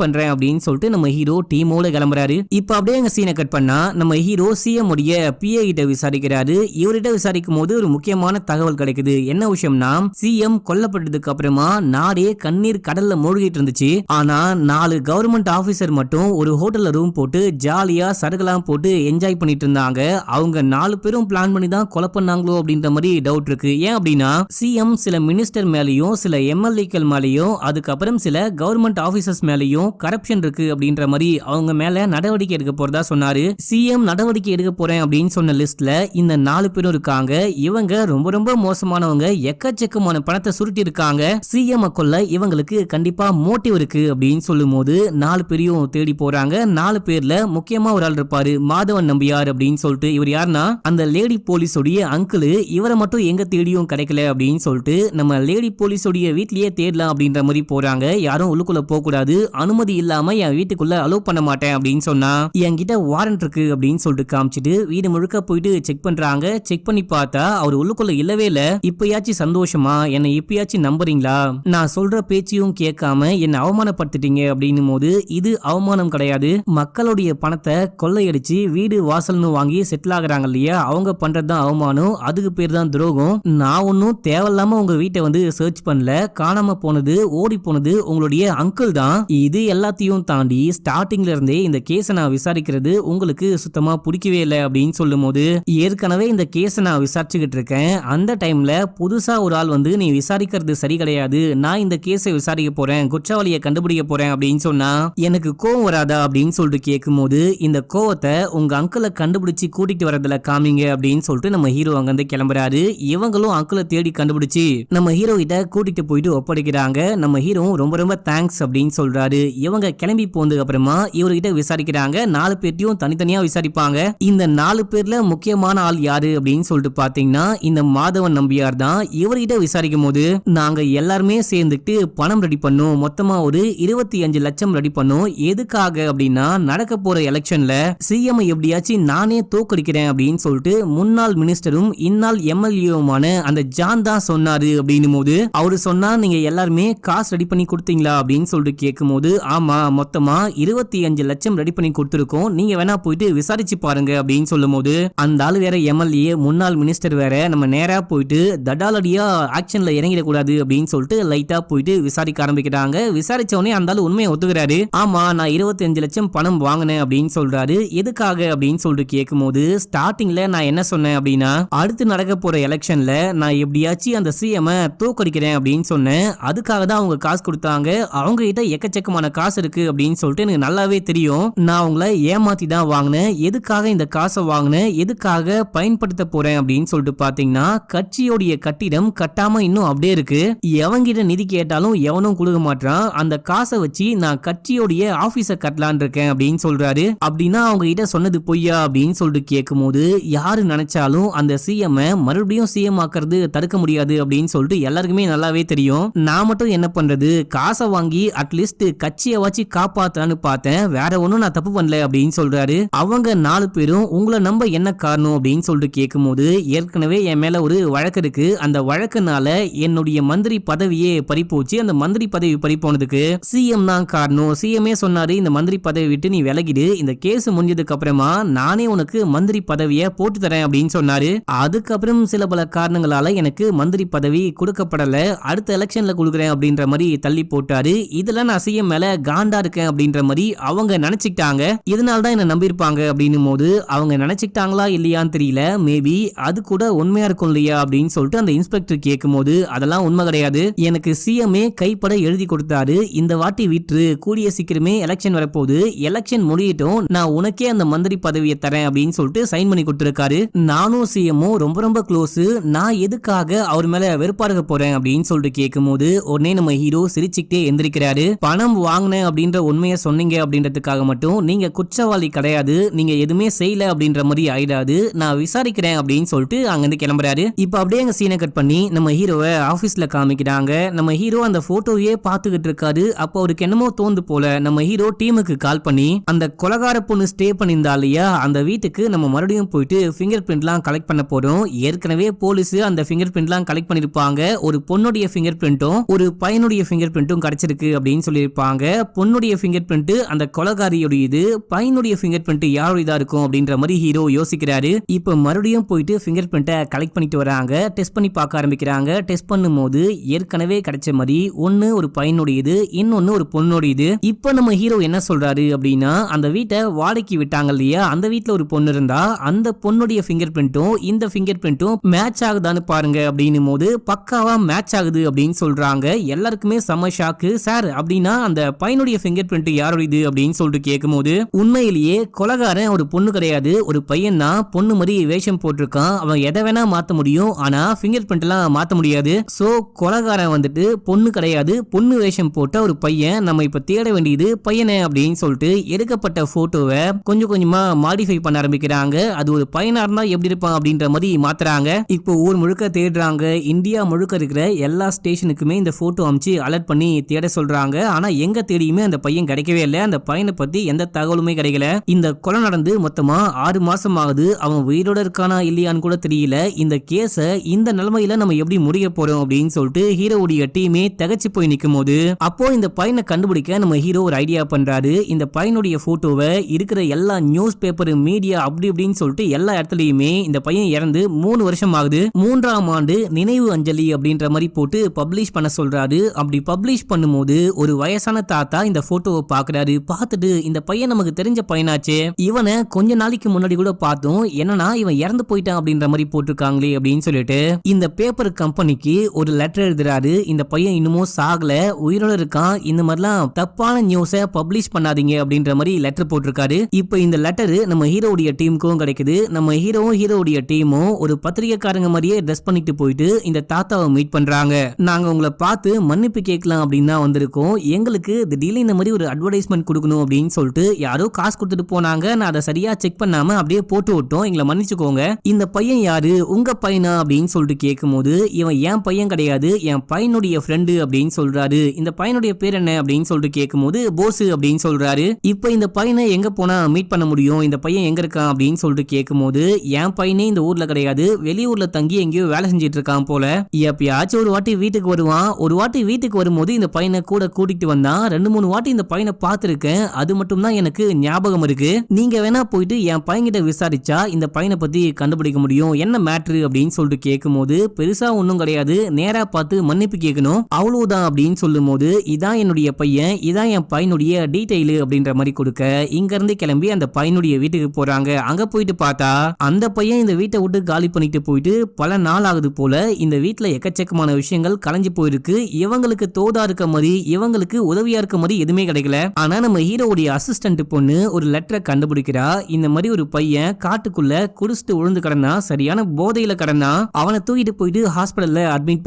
பண்றேன் அப்படின்னு சொல்லிட்டு நம்ம ஹீரோ டீமோட கிளம்புறாரு. இப்ப அப்படியே எங்க சீனை கட் பண்ணா நம்ம ஹீரோ சிஎம் உடைய பிஏ கிட்ட விசாரிக்கிறாரு. இவர்கிட்ட விசாரிக்கும் போது ஒரு முக்கியமான தகவல் கிடைக்குது. என்ன விஷயம்னா, சிஎம் கொல்லப்பட்டதுக்கு அப்புறமா நாடே கண்ணீர் கடல்ல மூழ்கிட்டு இருந்துச்சு, ஆனா 4 கவர்மெண்ட் ஆபீசர் மட்டும் ஒரு ஹோட்டல்ல ரூம் போட்டு ஜாலியா சரக்குலாம் போட்டு என்ஜாய் பண்ணிட்டு இருந்தாங்க, அவங்க 4 பேரும் பிளான் பண்ணி தான் கொலை பண்ணாங்களோ அப்படின்ற மாதிரி டவுட் இருக்கு. ஏன் அப்படின்னா சிஎம் சில மினிஸ்டர் மேலயும் சில எம்எல்ஏக்கள் மேலயும் அதுக்கப்புறம் சில கவர்மெண்ட் ஆபீசர்ஸ் மேலயும் கரப்ஷன் இருக்கு அப்படின்ற மாதிரி அவங்க மேல நடவடிக்கை எடுக்க போறதா சொன்னாரு. சிஎம் நடவடிக்கை எடுக்க போறேன் அப்படின்னு சொன்ன லிஸ்ட்ல இந்த 4 பேரும் இருக்காங்க. இவங்க ரொம்ப ரொம்ப மோசமானவங்க, எக்கச்சக்கமான பணத்தை சுருட்டி இருக்காங்க, சிஎம் கொல்ல இவங்களுக்கு கண்டிப்பா மோட்டிவ் இருக்கு அப்படின்னு சொல்லும் போது 4 பேரையும் தேடி போறாங்க. 4 பேர்ல முக்கியமா ஒரு ஆள் இருப்பாரு, மாதவன் நம்பியார் அப்படின்னு சொல்லிட்டு. இவர் யாருன்னா அந்த லேடி போலீஸோடைய அங்கிள். இவரை மட்டும் எங்க தேடியும் கிடைக்கல அப்படின்னு சொல்லிட்டு நம்ம லேடி போலீஸோடைய வீட்லயே தேடலாம் அப்படின்ற மாதிரி போறாங்க. யாரும் உள்ளுக்குள்ள போக கூடாது, அனுமதி இல்லாம என் வீட்டுக்குள்ள அலோவ் பண்ண மாட்டேன் அப்படின்னு சொன்னா என்கிட்ட வாரண்ட் இருக்கு அப்படின்னு சொல்லிட்டு காமிச்சிட்டு வீடு முழுக்க போயிட்டு செக் பண்றாங்க. செக் பண்ணி பார்த்தா அவர் உள்ளுக்குள்ள இல்லவே இல்ல. இப்பயாச்சும் சந்தோஷமா, என்னை இப்பயாச்சும் நம்புறீங்களா? நான் சொல்ற பேச்சையும் கேட்காம என்ன அவமானப்படுத்திட்டீங்க அப்படின்னும் போது இது அவமானம் கிடையாது, மக்களுடைய பணத்தை கொள்ளையடிச்சு வீடு வாசல்னு வாங்கி செட்டில் ஆகுறாங்க இல்லையா, அவங்க பண்றதுதான் அவமானம். அதுக்கு பேர் தான் துரோகம். நான் ஒன்னும் தேவையில்லாம உங்க வீட்டை வந்து சர்ச் பண்ணல. காணாம போனது, ஓடி போனது உங்களுடைய அங்கிள் தான். இது எல்லாத்தையும் தாண்டி ஸ்டார்டிங்ல இருந்தே இந்த கேஸை நான் விசாரிக்கிறது உங்களுக்கு சுத்தமா பிடிக்கவே இல்லை அப்படின்னு சொல்லும் போது, ஏற்கனவே இந்த கேஸை நான் விசாரிச்சுக்கிட்டு இருக்கேன். அந்த டைம்ல புதுசா ஒரு ஆள் வந்து நீ விசாரிக்கிறது சரி கிடையாது, நான் இந்த கேஸை விசாரிக்க போறேன், குற்றவாளியை கண்டுபிடிக்க போறேன் அப்படின்னு சொன்னா எனக்கு கோவம் வராதா அப்படின்னு சொல்லிட்டு கேட்கும் போது, இந்த கோவத்தை உங்க அங்கிளை கண்டுபிடிச்சு கூட்டிட்டு வரதுல காமிங்க அப்படின்னு சொல்லிட்டு நம்ம ஹீரோ அங்கிருந்து கிளம்புறாரு. இவங்களும் அங்கிளை தேடி கண்டுபிடிச்சு நம்ம ஹீரோ கிட்ட கூட்டிட்டு போயிட்டு ஒப்படைக்கிறாங்க. நம்ம ஹீரோ ரொம்ப ரொம்ப தேங்க்ஸ் அப்படின்னு சொல்றாரு. இவங்க கிளம்பி போனதுக்கு அப்புறமா இவர்கிட்ட விசாரிக்கிறாங்க. 4 பேர்த்தையும் தனித்தனியா விசாரிப்பாங்க. இந்த 4 பேர்ல முக்கியமான ஆள் யாரு அப்படின்னு சொல்லிட்டு பாத்தீங்கன்னா இந்த மாதவன் நம்பியார் தான். இவர்கிட்ட விசாரிக்கும் போது நாங்க எல்லாருமே சேர்ந்துட்டு பணம் ரெடி பண்ணோம், மொத்தமா ஒரு 25 லட்சம் ரெடி பண்ணோம். எதுக்காக அப்படின்னா நடக்க போற எலெக்ஷன்ல சிஎம் எப்படியாச்சும் நானே தோக்கடிக்கிறேன் அப்படின்னு சொல்லிட்டு முன்னாள் மினிஸ்டரும் இந்நாள் எம்எல்ஏவுமான அந்த ஜான் தான் சொன்னாரு அப்படின்னும் போது அவரு சொன்னா நீங்க எல்லாருமே காசு ரெடி பண்ணி கொடுத்தீங்களா அப்படின்னு சொல்லிட்டு கேட்கும் போது ஆமா மொத்தமா 25 லட்சம் ரெடி பண்ணி கொடுத்துருக்கோம், நீங்க வேணா போயிட்டு விசாரிச்சு பாருங்க அப்படின்னு சொல்லும் போது அந்த ஆள் வேற எம்எல்ஏ முன்னாள் மினிஸ்டர் வேற, நம்ம நேரா போயிட்டு தடாலடியா ஆக்ஷன்ல இறங்கிடக்கூடாது அப்படின்னு சொல்லிட்டு லைட்டா போயிட்டு விசாரிக்க ஆரம்பிக்கிறாங்க. விசாரிச்ச உடனே அந்த ஆள் உண்மையை ஒத்துக்கிறாரு. ஆமா நான் 25 லட்சம் பணம் வாங்கினேன் அப்படின்னு சொல்றாரு. எதுக்காக அப்படின்னு சொல்லிட்டு கேட்கும் போது ஸ்டார்டிங்ல நான் என்ன சொன்னேன் அப்படின்னா அடுத்து நடக்க போற எலெக்ஷன்ல நான் எப்படியாச்சும் அந்த சிஎம் தோக்கடிக்கிறேன் அப்படின்னு சொன்னேன். அதுக்காக தான் அவங்க காசு கொடுத்தாங்க. அவங்க கிட்ட எக்கச்சக்கமான காசு இருக்கு அப்படின்னு சொல்லிட்டு எனக்கு நல்லாவே தெரியும். நான் உங்களை ஏமாத்தி தான் வாங்கினேன். எதுக்காக இந்த காசை வாங்கினேன், எதுக்காக பயன்படுத்த போறேன் அப்படின்னு சொல்லிட்டு பாத்தீங்கன்னா கட்சியோடைய கட்டிடம் கட்டாம இன்னும் அப்படியே இருக்கு. எவங்கிட்ட நிதி கேட்டாலும் எவனும் கொடுக்க மாட்டான். அந்த காசை வச்சு நான் கட்சியோடைய ஆபீஸ கட்டலான் இருக்கேன் அப்படின்னு சொல்றாரு. அப்படின்னா அவங்க கிட்ட சொன்னது பொய்யா அப்படின்னு சொல்லிட்டு கேட்கும் போது யாரு நினைச்சாலும் அந்த சிஎம் மறுபடியும் சிஎம் ஆக்குறது தடுக்க முடியாது அப்படின்னு சொல்லிட்டு எல்லாருக்குமே நல்லாவே தெரியும். நான் மட்டும் என்ன பண்றது, காசை வாங்கி அட்லீஸ்ட் கட்சியை வச்சு காப்பாத்தான்னு பார்த்தேன், வேற ஒன்னும் நான் தப்பு பண்ணல அப்படின்னு சொல்றாரு. அவங்க 4 பேரும் உங்களை நம்ப என்ன காரணம் அப்படின்னு சொல்லிட்டு கேட்கும் போது ஏற்கனவே என் மேல ஒரு வழக்கு இருக்கு, அந்த வழக்குனால என்னுடைய மந்திரி பதவியே பறிப்போச்சு, அந்த மந்திரி பதவி பறிப்போனதுக்கு சிஎம் தான் காரணம். சிஎம்ஏ சொன்னாரு இந்த மந்திரி பதவி விட்டு நீ விலகிடு, இந்த கேஸ் முடிஞ்சதுக்கு அப்புறமா நானே உனக்கு மந்திரி பதவியை போட்டு தரேன் அப்படின்னு சொன்னாரு. அதுக்கப்புறம் சில பல காரணங்களால எனக்கு மந்திரி பதவி கொடுக்கப்படல, அடுத்த எலெக்ஷன்ல கொடுக்குறேன் அப்படின்ற மாதிரி தள்ளி போட்டாரு. இதுல நான் சிஎம் மேல காண்டா இருக்கேன் அப்படின்ற மாதிரி அவங்க நினைச்சுக்கிட்டாங்க. இதனால தான் என்ன நம்பியிருப்பாங்க அப்படின்னும் போது அவங்க நினைச்சுக்கிட்டாங்களா இல்லையான்னு தெரியல. மேபி அது கூட உண்மையா இருக்கும் இல்லையா அப்படின்னு சொல்லிட்டு அந்த இன்ஸ்பெக்டர் கேட்கும் போது அதெல்லாம் உண்மை கிடையாது, எனக்கு சிஎம்ஏ கைப்பட எழுதி கொடுத்தாரு, இந்த வாட்டி விற்று கூடிய சீக்கிரமே எலெக்ஷன் வரப்போகுது, எலெக்ஷன் முடியட்டும் நான் உனக்கே அந்த மந்திரி பதவியை தரேன் அப்படின்னு சொல்லிட்டு சைன் பண்ணி கொடுத்திருக்காரு. நானும் சிஎம்மும் ரொம்ப ரொம்ப க்ளோஸ், நான் எதுக்காக அவர் மேல வெறுப்பாக போறேன் அப்படின்னு சொல்லிட்டு கேட்கும் போது உடனே நம்ம ஹீரோ சிரிச்சுக்கிட்டே எந்திரிக்கிறாரு. பணம் வாங்கினேன் அப்படின்ற உண்மையை சொன்னீங்க அப்படின்றதுக்காக மட்டும் நீங்க குற்றவாளி கிடையாது, நீங்க எதுவுமே செய்யல அப்படின்ற மாதிரி ஆயிடாது, நான் விசாரிக்கிறேன் அப்படின்னு சொல்லிட்டு அங்கிருந்து கிளம்புறாரு. இப்ப அப்படியே அங்க சீனை கட் பண்ணி நம்ம ஹீரோவை ஆபீஸ்ல காமிக்கிறாங்க. நம்ம ஹீரோ அந்த போட்டோவே பாத்துக்கிட்டு இருக்காரு. அப்போ அவருக்கு என்னமோ தோந்து போல நம்ம ஹீரோ டீமுக்கு கால் பண்ணி அந்த கொலகார பொண்ணு ஸ்டே பண்ணியிருந்தா இல்லையா அந்த வீட்டுக்கு நம்ம மறுபடியும் போயிட்டு ஃபிங்கர் பிரிண்ட்லாம் கலெக்ட் பண்ண போறோம். ஏற்கனவே போலீஸ் அந்த ஃபிங்கர் பிரிண்ட்லாம் கலெக்ட் பண்ணிருப்பாங்க. ஒரு பொண்ணுடைய ஃபிங்கர் பிரிண்ட்டும் ஒரு பையனுடைய ஃபிங்கர் பிரிண்ட்டும் கிடைச்சிருக்கு அப்படின்னு சொல்லியிருப்பாங்க. பொண்ணுடைய ஃபிங்கர் பிரிண்ட் அந்த கொலகாரியோட இது, பையனுடைய ஃபிங்கர் பிரிண்ட் யாரோட இருக்கும் அப்படின்ற மாதிரி ஹீரோ யோசிக்கிறாரு. இப்ப மறுபடியும் போயிட்டு ஃபிங்கர் பிரிண்ட்டை கலெக்ட் பண்ணிட்டு வராங்க. டெஸ்ட் பண்ணி பார்க்க ஆரம்பிக்கிறாங்க. டெஸ்ட் பண்ணும்போது ஏற்கனவே கிடைச்ச மாதிரி ஒன்னு ஒரு பையனுடையது, இன்னொன்னு ஒரு பொண்ணுடையது. இப்ப நம்ம ஹீரோ என்ன சொல்றாரு அப்படின்னா அந்த வீட்டை வாடகைக்கு விட்டாங்க இல்லையா, அந்த வீட்டுல ஒரு பொண்ணு இருந்தா அந்த பொண்ணுடைய ஃபிங்கர் பிரிண்ட்டும் இந்த ஃபிங்கர் பிரிண்ட்டும் மேட்ச் ஆகுதான்னு பாருங்க அப்படின்னும் போது பக்காவா மேட்ச் ஆகுது அப்படின்னு சொல்றாங்க. எல்லாருக்குமே செம ஷாக்கு. சார் அப்படின்னா அந்த பையனுடைய ஃபிங்கர் பிரிண்ட் யாரோடது அப்படின்னு சொல்லிட்டு கேட்கும் போது உண்மையிலேயே கொலகாரன் ஒரு பொண்ணு கிடையாது, ஒரு பையன் தான். பொண்ணு மாதிரி வேஷம் போட்டிருக்கான், அவன் எதை வேணா மாத்த முடியும், ஆனா ஃபிங்கர் பிரிண்ட் எல்லாம் மாத்த முடியாது. சோ கொலகாரன் வந்துட்டு பொண்ணு கிடையாது, பொண்ணு வேஷம் போட்ட ஒரு பையன். நம்ம இப்ப தேட வேண்டியது தெரியுது பையனை அப்படின்னு சொல்லிட்டு எடுக்கப்பட்ட போட்டோவை கொஞ்சம் கொஞ்சமா மாடிஃபை பண்ண ஆரம்பிக்கிறாங்க. அது ஒரு பையனா இருந்தா எப்படி இருப்பான் அப்படின்ற மாதிரி மாத்துறாங்க. இப்போ ஊர் முழுக்க தேடுறாங்க. இந்தியா முழுக்க இருக்கிற எல்லா ஸ்டேஷனுக்குமே இந்த போட்டோ அமைச்சு அலர்ட் பண்ணி தேட சொல்றாங்க. ஆனா எங்க தேடியுமே அந்த பையன் கிடைக்கவே இல்லை. அந்த பையனை பத்தி எந்த தகவலுமே கிடைக்கல. இந்த கொலை நடந்து மொத்தமா 6 மாசம் ஆகுது. அவன் உயிரோட இருக்கானா இல்லையான்னு கூட தெரியல. இந்த கேஸ இந்த நிலைமையில நம்ம எப்படி முடிய போறோம் அப்படின்னு சொல்லிட்டு ஹீரோவுடைய டீமே தகச்சு போய் நிக்கும் போது அப்போ இந்த பையனை கண்டுபிடிக்க நம்ம ஹீரோ ஒரு ஐடியா பண்றாரு. இந்த பையனுடைய போட்டோவை இருக்கிற எல்லா நியூஸ் பேப்பர் மீடியா அப்படி இப்படின்னு சொல்லிட்டு எல்லா இடத்துலயுமே இந்த பையன் இறந்து 3 வருஷம் ஆகுது, 3ஆம் ஆண்டு நினைவு அஞ்சலி அப்படின்ற மாதிரி போட்டு பப்ளிஷ் பண்ண சொல்றாரு. அப்படி பப்ளிஷ் பண்ணும்போது ஒரு வயசான தாத்தா இந்த போட்டோவை பாக்குறாரு. பார்த்துட்டு இந்த பையன் நமக்கு தெரிஞ்ச பையனாச்சு, இவனை கொஞ்ச நாளைக்கு முன்னாடி கூட பார்த்தோம், என்னன்னா இவன் இறந்து போயிட்டான் அப்படின்ற மாதிரி போட்டிருக்காங்களே அப்படின்னு சொல்லிட்டு இந்த பேப்பர் கம்பெனிக்கு ஒரு லெட்டர் எழுதுறாரு. இந்த பையன் இன்னமும் சாகல, உயிரோட இருக்கான், இந்த மாதிரிலாம் தப்பான நியூஸை பப்ளிஷ் பண்ணாதீங்க அப்படின்ற மாதிரி லெட்டர் போட்டிருக்காரு. இப்போ இந்த லெட்டர் நம்ம ஹீரோவுடைய டீமுக்கும் கிடைக்குது. நம்ம ஹீரோவுடைய டீமும் ஒரு பத்திரிகைக்காரங்க மாதிரியே ட்ரெஸ் பண்ணிட்டு போயிட்டு இந்த தாத்தாவை மீட் பண்றாங்க. நாங்க உங்களை பார்த்து மன்னிப்பு கேட்கலாம் அப்படின்னு தான் வந்திருக்கோம். எங்களுக்கு திடீர்னு இந்த மாதிரி ஒரு அட்வர்டைஸ்மெண்ட் கொடுக்கணும் அப்படின்னு சொல்லிட்டு யாரோ காசு கொடுத்துட்டு போனாங்க. நான் அதை சரியா செக் பண்ணாம அப்படியே போட்டு விட்டோம், எங்களை மன்னிச்சுக்கோங்க. இந்த பையன் யாரு, உங்க பையனா அப்படின்னு சொல்லிட்டு கேட்கும்போது இவன் என் பையன் கிடையாது, என் பையனுடைய ஃப்ரெண்டு அப்படின்னு சொல்றாரு. இந்த பையனுடைய பேர் என்ன அப்படின்னு சொல்லிட்டு கேட்கும்போது போஸ் அப்படின்னு சொல்றாரு. இப்போ இந்த பையனை எங்க போனா மீட் பண்ண முடியும், இந்த பையன் எங்க இருக்கான் அப்படின்னு சொல்லிட்டு கேட்கும்போது என் பையனே இந்த ஊர்ல கிடையாது, வெளியூர்ல தங்கி எங்கேயோ வேலை செஞ்சிட்டு இருக்கான் போல. எப்பயாச்சும் ஒரு வாட்டி வீட்டுக்கு வருவான். ஒரு வாட்டி வீட்டுக்கு வரும்போது இந்த பையனை கூட கூட்டிட்டு வந்தான். 2-3 வாட்டி இந்த பையனை பார்த்திருக்கேன், அது மட்டும் தான் எனக்கு ஞாபகம் இருக்கு. நீங்க வேணா போயிட்டு என் பையன்கிட்ட விசாரிச்சா இந்த பையனை பத்தி கண்டுபிடிக்க முடியும், என்ன மேட்ரு அப்படின்னு சொல்லிட்டு கேட்கும்போது பெருசா ஒன்னும் கிடையாது, நேரா பார்த்து மன்னிப்பு கேட்கணும் அவ்வளவுதான் அப்படின்னு சொல்லும் போது இதான் என்னுடைய பையன், இதான் என் பையனுடைய டீடைல் அப்படின்ற மாதிரி கொடுக்க இங்க இருந்து கிளம்பி அந்த பையனுடைய வீட்டுக்கு போறாங்க. அங்க போயிட்டு பார்த்தா அந்த பையன் இந்த வீட்டை விட்டு காலி பண்ணிட்டு போயிட்டு பல நாள் ஆகுது போல. இந்த வீட்டுல எக்கச்சக்கமான விஷயங்கள் கலைஞ்சு போயிருக்கு. இவங்களுக்கு தோதா இருக்க மாதிரி, இவங்களுக்கு உதவியா இருக்க மாதிரி எதுவுமே கிடைக்கல. ஆனா நம்ம ஹீரோவுடைய அசிஸ்டன்ட் பொண்ணு ஒரு லெட்டரை கண்டுபிடிக்கிறா. இந்த மாதிரி ஒரு பையன் காட்டுக்குள்ள குடிச்சிட்டு விழுந்து கிடந்தா, சரியான போதையில கிடந்தா, அவனை தூக்கிட்டு போயிட்டு ஹாஸ்பிடல்ல அட்மிட்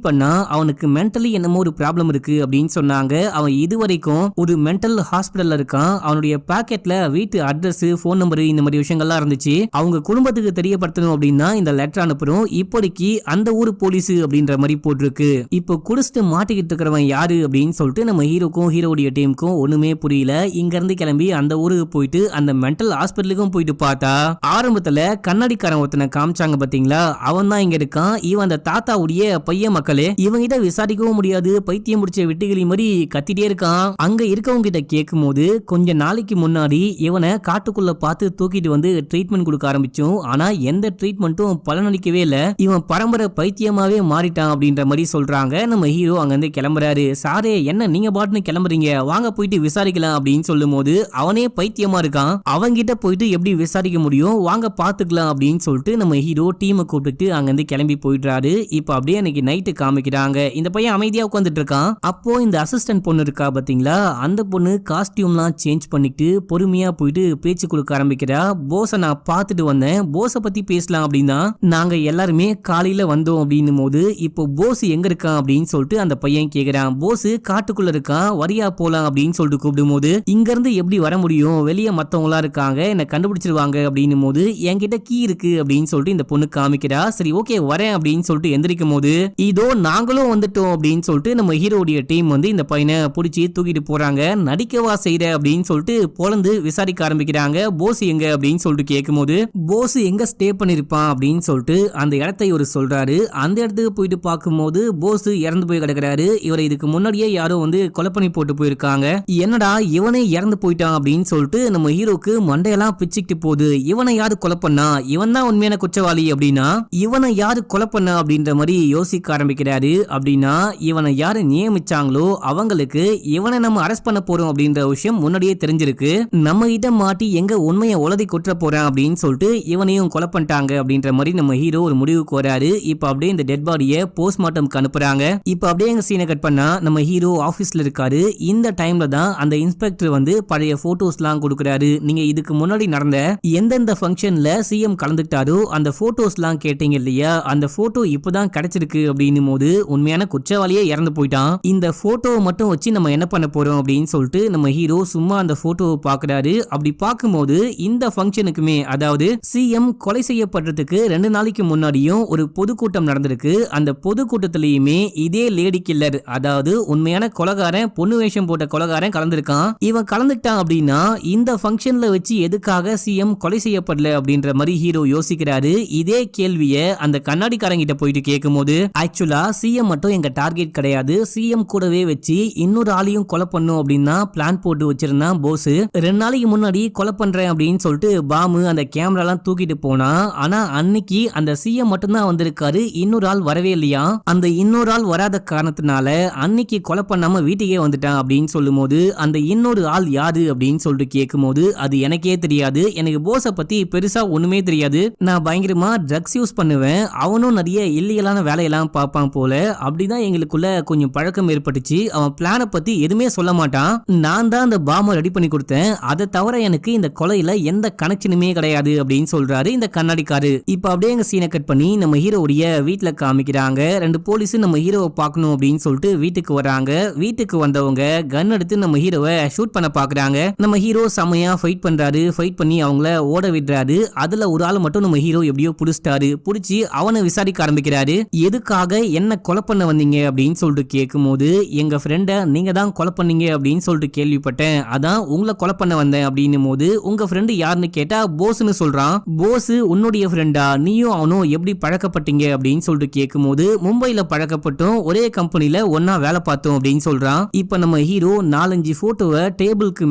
பண்ணா அவனுக்கு மென்டலி என்னமோ ஒரு ப்ராப்ளம் இருக்கு அப்படின்னு சொன்னாங்க. அவன் இதுவரைக்கும் ஒரு மென்டல் ஹாஸ்பிடல்ல இருக்கான். அவனுடைய பாக்கெட்ல வீட்டு அட்ரஸ், போன் நம்பர் இந்த மாதிரி விஷயங்கள்லாம் இருந்துச்சு. அவங்க குடும்பத்துக்கு தெரியப்படுத்தணும் அப்படின்னா இந்த லெட்டர் அனுப்புறோம். இப்போதைக்கு அந்த ஊர் போலீஸ் அப்படின்ற மாதிரி போட்டிருக்கு. இப்போ குடிச்சிட்டு மாட்டிக்கிட்டு இருக்கிறவன் யாரு அப்படின்னு சொல்லிட்டு நம்ம ஹீரோக்கும் ஹீரோடைய டீமுக்கும் ஒண்ணுமே புரியல. இங்க இருந்து கிளம்பி அந்த ஊருக்கு போயிட்டு அந்த மென்டல் ஹாஸ்பிட்டலுக்கும் போயிட்டு பார்த்தா ஆரம்பத்துல கண்ணாடிக்காரன் ஒருத்தனை காமிச்சாங்க பாத்தீங்களா, அவன் தான் இங்க இருக்கான். இவன் அந்த தாத்தாவுடைய பையன். மக்களே இவங்கிட்ட விசாரிக்கவும் முடியாது, பைத்தியம் முடிச்ச வெட்டுகிளி மாதிரி கத்திட்டே இருக்கான். அங்க இருக்கவங்க கிட்ட கேட்கும் போது கொஞ்ச நாளைக்கு முன்னாடி இவனை காட்டுக்குள்ள பார்த்து தூக்கிட்டு வந்து ட்ரீட்மெண்ட் கொடுக்க ஆரம்பிச்சோம். ஆனா எந்த ட்ரீட்மெண்ட்டும் பலனளிக்கவே இல்ல, இவன் பரம்பரை பைத்தியமாவே மாறிட்டான் அப்படின்ற மாதிரி சொல்றாங்க. நம்ம ஹீரோ அங்க இருந்து கிளம்புறாரு. சாரே என்ன நீங்க பாட்டுன்னு கிளம்புறீங்க, வாங்க போயிட்டு விசாரிக்கலாம் அப்படின்னு சொல்லும் போது அவனே பைத்தியமா இருக்கான், அவங்கிட்ட போயிட்டு எப்படி விசாரிக்க முடியும், வாங்க பாத்துக்கலாம் அப்படின்னு சொல்லிட்டு நம்ம ஹீரோ டீமை கூப்பிட்டு அங்க இருந்து கிளம்பி போயிடுறாரு. இப்ப அப்படியே அன்னைக்கு நைட்டு காமிக்கிறாங்க. இந்த பையன் அமைதியா உட்காந்துட்டு இருக்கான். அப்போ இந்த அசிஸ்டன்ட் பொண்ணு இருக்கா பாத்தீங்களா, அந்த பொண்ணு காஸ்டியூம்லாம் சேஞ்ச் பண்ணிட்டு பொறுமையா போயிட்டு பேச்சு கொடுக்க ஆரம்பிக்கிறா. போஸை நான் பார்த்துட்டு வந்தேன், போஸை பத்தி பேசலாம் அப்படின்னா நாங்க எல்லாருமே காலையில வந்தோம் அப்படின்னும் போது இப்போ போஸ் எங்க இருக்கான் அப்படின்னு சொல்லிட்டு அந்த பையன் கேக்குறான். போஸ் காட்டுக்குள்ள இருக்கான், வரியா போலாம் அப்படின்னு சொல்லிட்டு கூப்பிடும் போது இங்க இருந்து எப்படி வர முடியும், வெளியே மத்தவங்களா இருக்காங்க, என்ன கண்டுபிடிச்சிருவாங்க அப்படின்னும் போது என்கிட்ட கீ இருக்கு அப்படின்னு சொல்லிட்டு இந்த பொண்ணு காமிக்கிறா. சரி ஓகே வரேன் அப்படின்னு சொல்லிட்டு எந்திரிக்கும் போது இதோ நாங்களும் வந்துட்டோம் அப்படின்னு சொல்லிட்டு நம்ம ஹீரோடைய டீம் வந்து இந்த பையனை பிடிச்சி தூக்கிட்டு போறாங்க. நடிக்கவா செய்யற அப்படின்னு சொல்லிட்டு பொலந்து விசாரிக்க ஆரம்பிக்கிறாங்க. போஸ் எங்க அப்படின்னு சொல்லிட்டு கேட்கும் போது போஸ் எங்க ஸ்டே பண்ணிருப்பான் அப்படின்னு சொல்லிட்டு அந்த இடத்தை இவர் சொல்றாரு. அந்த இடத்துக்கு போயிட்டு பார்க்கும்போது போஸ் இறந்து போய் கிடக்குறாரு. இவரை இதுக்கு முன்னாடியே யாரோ வந்து கொலை பண்ணி போட்டு போயிருக்காங்க. என்னடா இவனே இறந்து போயிட்டான் அப்படின்னு சொல்லிட்டு நம்ம ஹீரோக்கு மண்டையெல்லாம் பிச்சுக்கிட்டு போகுது. இவனை யாரு கொலை பண்ணா, இவன் தான் உண்மையான குற்றவாளி அப்படின்னா இவனை யாரு கொலை பண்ணா அப்படின்ற மாதிரி யோசிக்க ஆரம்பிக்கிறாரு. அப்படின்னா இவனை யாரு நியமிச்சாங்களோ அவங்களுக்கு இவனை நம்ம அரெஸ்ட் பண்ண போறோம் அப்படின்ற விஷயம் முன்னாடியே தெரிஞ்சிருக்கு. நம்ம கிட்ட மாட்டி எங்க உண்மையை உலதி கொற்ற போறேன் அப்படின்னு சொல்லிட்டு இவனையும் கொலை பண்ணிட்டாங்க அப்படின்ற மாதிரி நம்ம ஹீரோ ஒரு முடிவுக்கு வராரு. இப்ப அப்படியே இந்த டெட் பாடியை போஸ்ட்மார்ட்டம்க்கு அனுப்புறாங்க. இப்ப அப்படியே எங்க சீனை கட் பண்ணா நம்ம ஹீரோ ஆபீஸ்ல இருக்காரு. இந்த டைம்ல தான் அந்த இன்ஸ்பெக்டர் வந்து பழைய போட்டோஸ் எல்லாம் கொடுக்கறாரு. நீங்க இதுக்கு முன்னாடி நடந்த எந்தெந்த ஃபங்க்ஷன்ல சிஎம் கலந்துட்டாரோ அந்த போட்டோஸ் எல்லாம் கேட்டீங்க இல்லையா, அந்த போட்டோ இப்பதான் கிடைச்சிருக்கு அப்படின்னும் போது உண்மையான குற்றவாளியே இறந்து போயிட்டான். இந்த போட்டோவை மட்டும் வச்சு நம்ம என்ன பண்ண பண்ண போறோம் அப்படின்னு சொல்லிட்டு நம்ம ஹீரோ சும்மா அந்த போட்டோவை பாக்குறாரு. அப்படி பார்க்கும்போது இந்த ஃபங்க்ஷனுக்குமே, அதாவது சிஎம் கொலை செய்யப்படுறதுக்கு 2 நாளைக்கு முன்னாடியும் ஒரு பொதுக்கூட்டம் நடந்திருக்கு. அந்த பொதுக்கூட்டத்திலயுமே இதே லேடி கில்லர், அதாவது உண்மையான கொலைகாரன், பொண்ணு வேஷம் போட்ட கொலைகாரன் கலந்துருக்கான். இவன் கலந்துட்டான் அப்படின்னா இந்த ஃபங்க்ஷன்ல வச்சு எதுக்காக சிஎம் கொலை செய்யப்படல அப்படின்ற மாதிரி ஹீரோ யோசிக்கிறாரு. இதே கேள்விய அந்த கண்ணாடிக்காரங்கிட்ட போயிட்டு கேட்கும்போது, ஆக்சுவலா சிஎம் மட்டும் எங்க டார்கெட் கிடையாது, சிஎம் கூடவே வச்சு இன்னொரு ஆளையும் கொலை பண்ணும் அப்படின்னா பிளான் போட்டு வச்சிருந்தான் போஸ். 2 நாளைக்கு முன்னாடி கொலை பண்றேன் அப்படின்னு சொல்லிட்டு பாமு அந்த கேமரா எல்லாம் தூக்கிட்டு போனா. ஆனா அன்னைக்கு அந்த சிஎம் மட்டும் தான் வந்திருக்காரு, இன்னொரு ஆள் வரவே இல்லையா. அந்த இன்னொரு ஆள் வராத காரணத்தினால அன்னைக்கு கொலை பண்ணாம வீட்டுக்கே வந்துட்டான் அப்படின்னு சொல்லும் போது, அந்த இன்னொரு ஆள் யாரு அப்படின்னு சொல்லிட்டு கேட்கும்போது, அது எனக்கே தெரியாது, எனக்கு போஸ பத்தி பெருசா ஒண்ணுமே தெரியாது, நான் பயங்கரமா ட்ரக்ஸ் யூஸ் பண்ணுவேன், அவனும் நிறைய இல்லீகலான வேலையெல்லாம் பார்ப்பான் போல, அப்படிதான் எங்களுக்குள்ள கொஞ்சம் பழக்கம் ஏற்பட்டுச்சு, அவன் பிளான பத்தி எதுவுமே சொல்ல மாட்டான், நான் தான் அந்த பாம்பை ரெடி பண்ணி கொடுத்தேன், அதை தவிர எனக்கு இந்த கொலையில எந்த கனெக்ஷனுமே கிடையாது அப்படின்னு சொல்றாரு இந்த கண்ணாடிக்காரு. இப்ப அப்படியே எங்க சீனை கட் பண்ணி நம்ம ஹீரோடைய வீட்டுல காமிக்கிறாங்க. 2 போலீஸ் நம்ம ஹீரோவை பார்க்கணும் அப்படின்னு சொல்லிட்டு வீட்டுக்கு வராங்க. வீட்டுக்கு வந்தவங்க கன் எடுத்து நம்ம ஹீரோவை ஷூட் பண்ண பாக்குறாங்க. நம்ம ஹீரோ செமையா ஃபைட் பண்றாரு. ஃபைட் பண்ணி அவங்கள ஓட விடுறாரு. அதுல ஒரு ஆள் மட்டும் நம்ம ஹீரோ எப்படியோ புடிச்சிட்டாரு. புடிச்சு அவனை விசாரிக்க ஆரம்பிக்கிறாரு. எதுக்காக என்ன கொலை பண்ண வந்தீங்க அப்படின்னு சொல்லிட்டு கேட்கும்போது, எங்க ஃப்ரெண்ட நீங்க தான் கொலை பண்ணீங்க அப்படின்னு சொல்லிட்டு கேள்விப்பட்டேன், அதான் உங்களை கொலை பண்ண வந்தேன் அப்படின்னும் போது, உங்க ஃப்ரெண்டு யாருன்னு கேட்டா போஸ்ன்னு சொல்றான். போஸ் உன்னுடைய ஃப்ரெண்டா, நீயும் அவனும் எப்படி பழக்கப்பட்டீங்க அப்படின்னு சொல்லிட்டு கேட்கும்போது, மும்பைல பழக்கப்பட்டோம், ஒரே கம்பெனில ஒன்னா வேலை பார்த்தோம் அப்படின்னு சொல்றான். இப்ப நம்ம ஹீரோ 4-5 போட்டோவை டேபிளுக்கு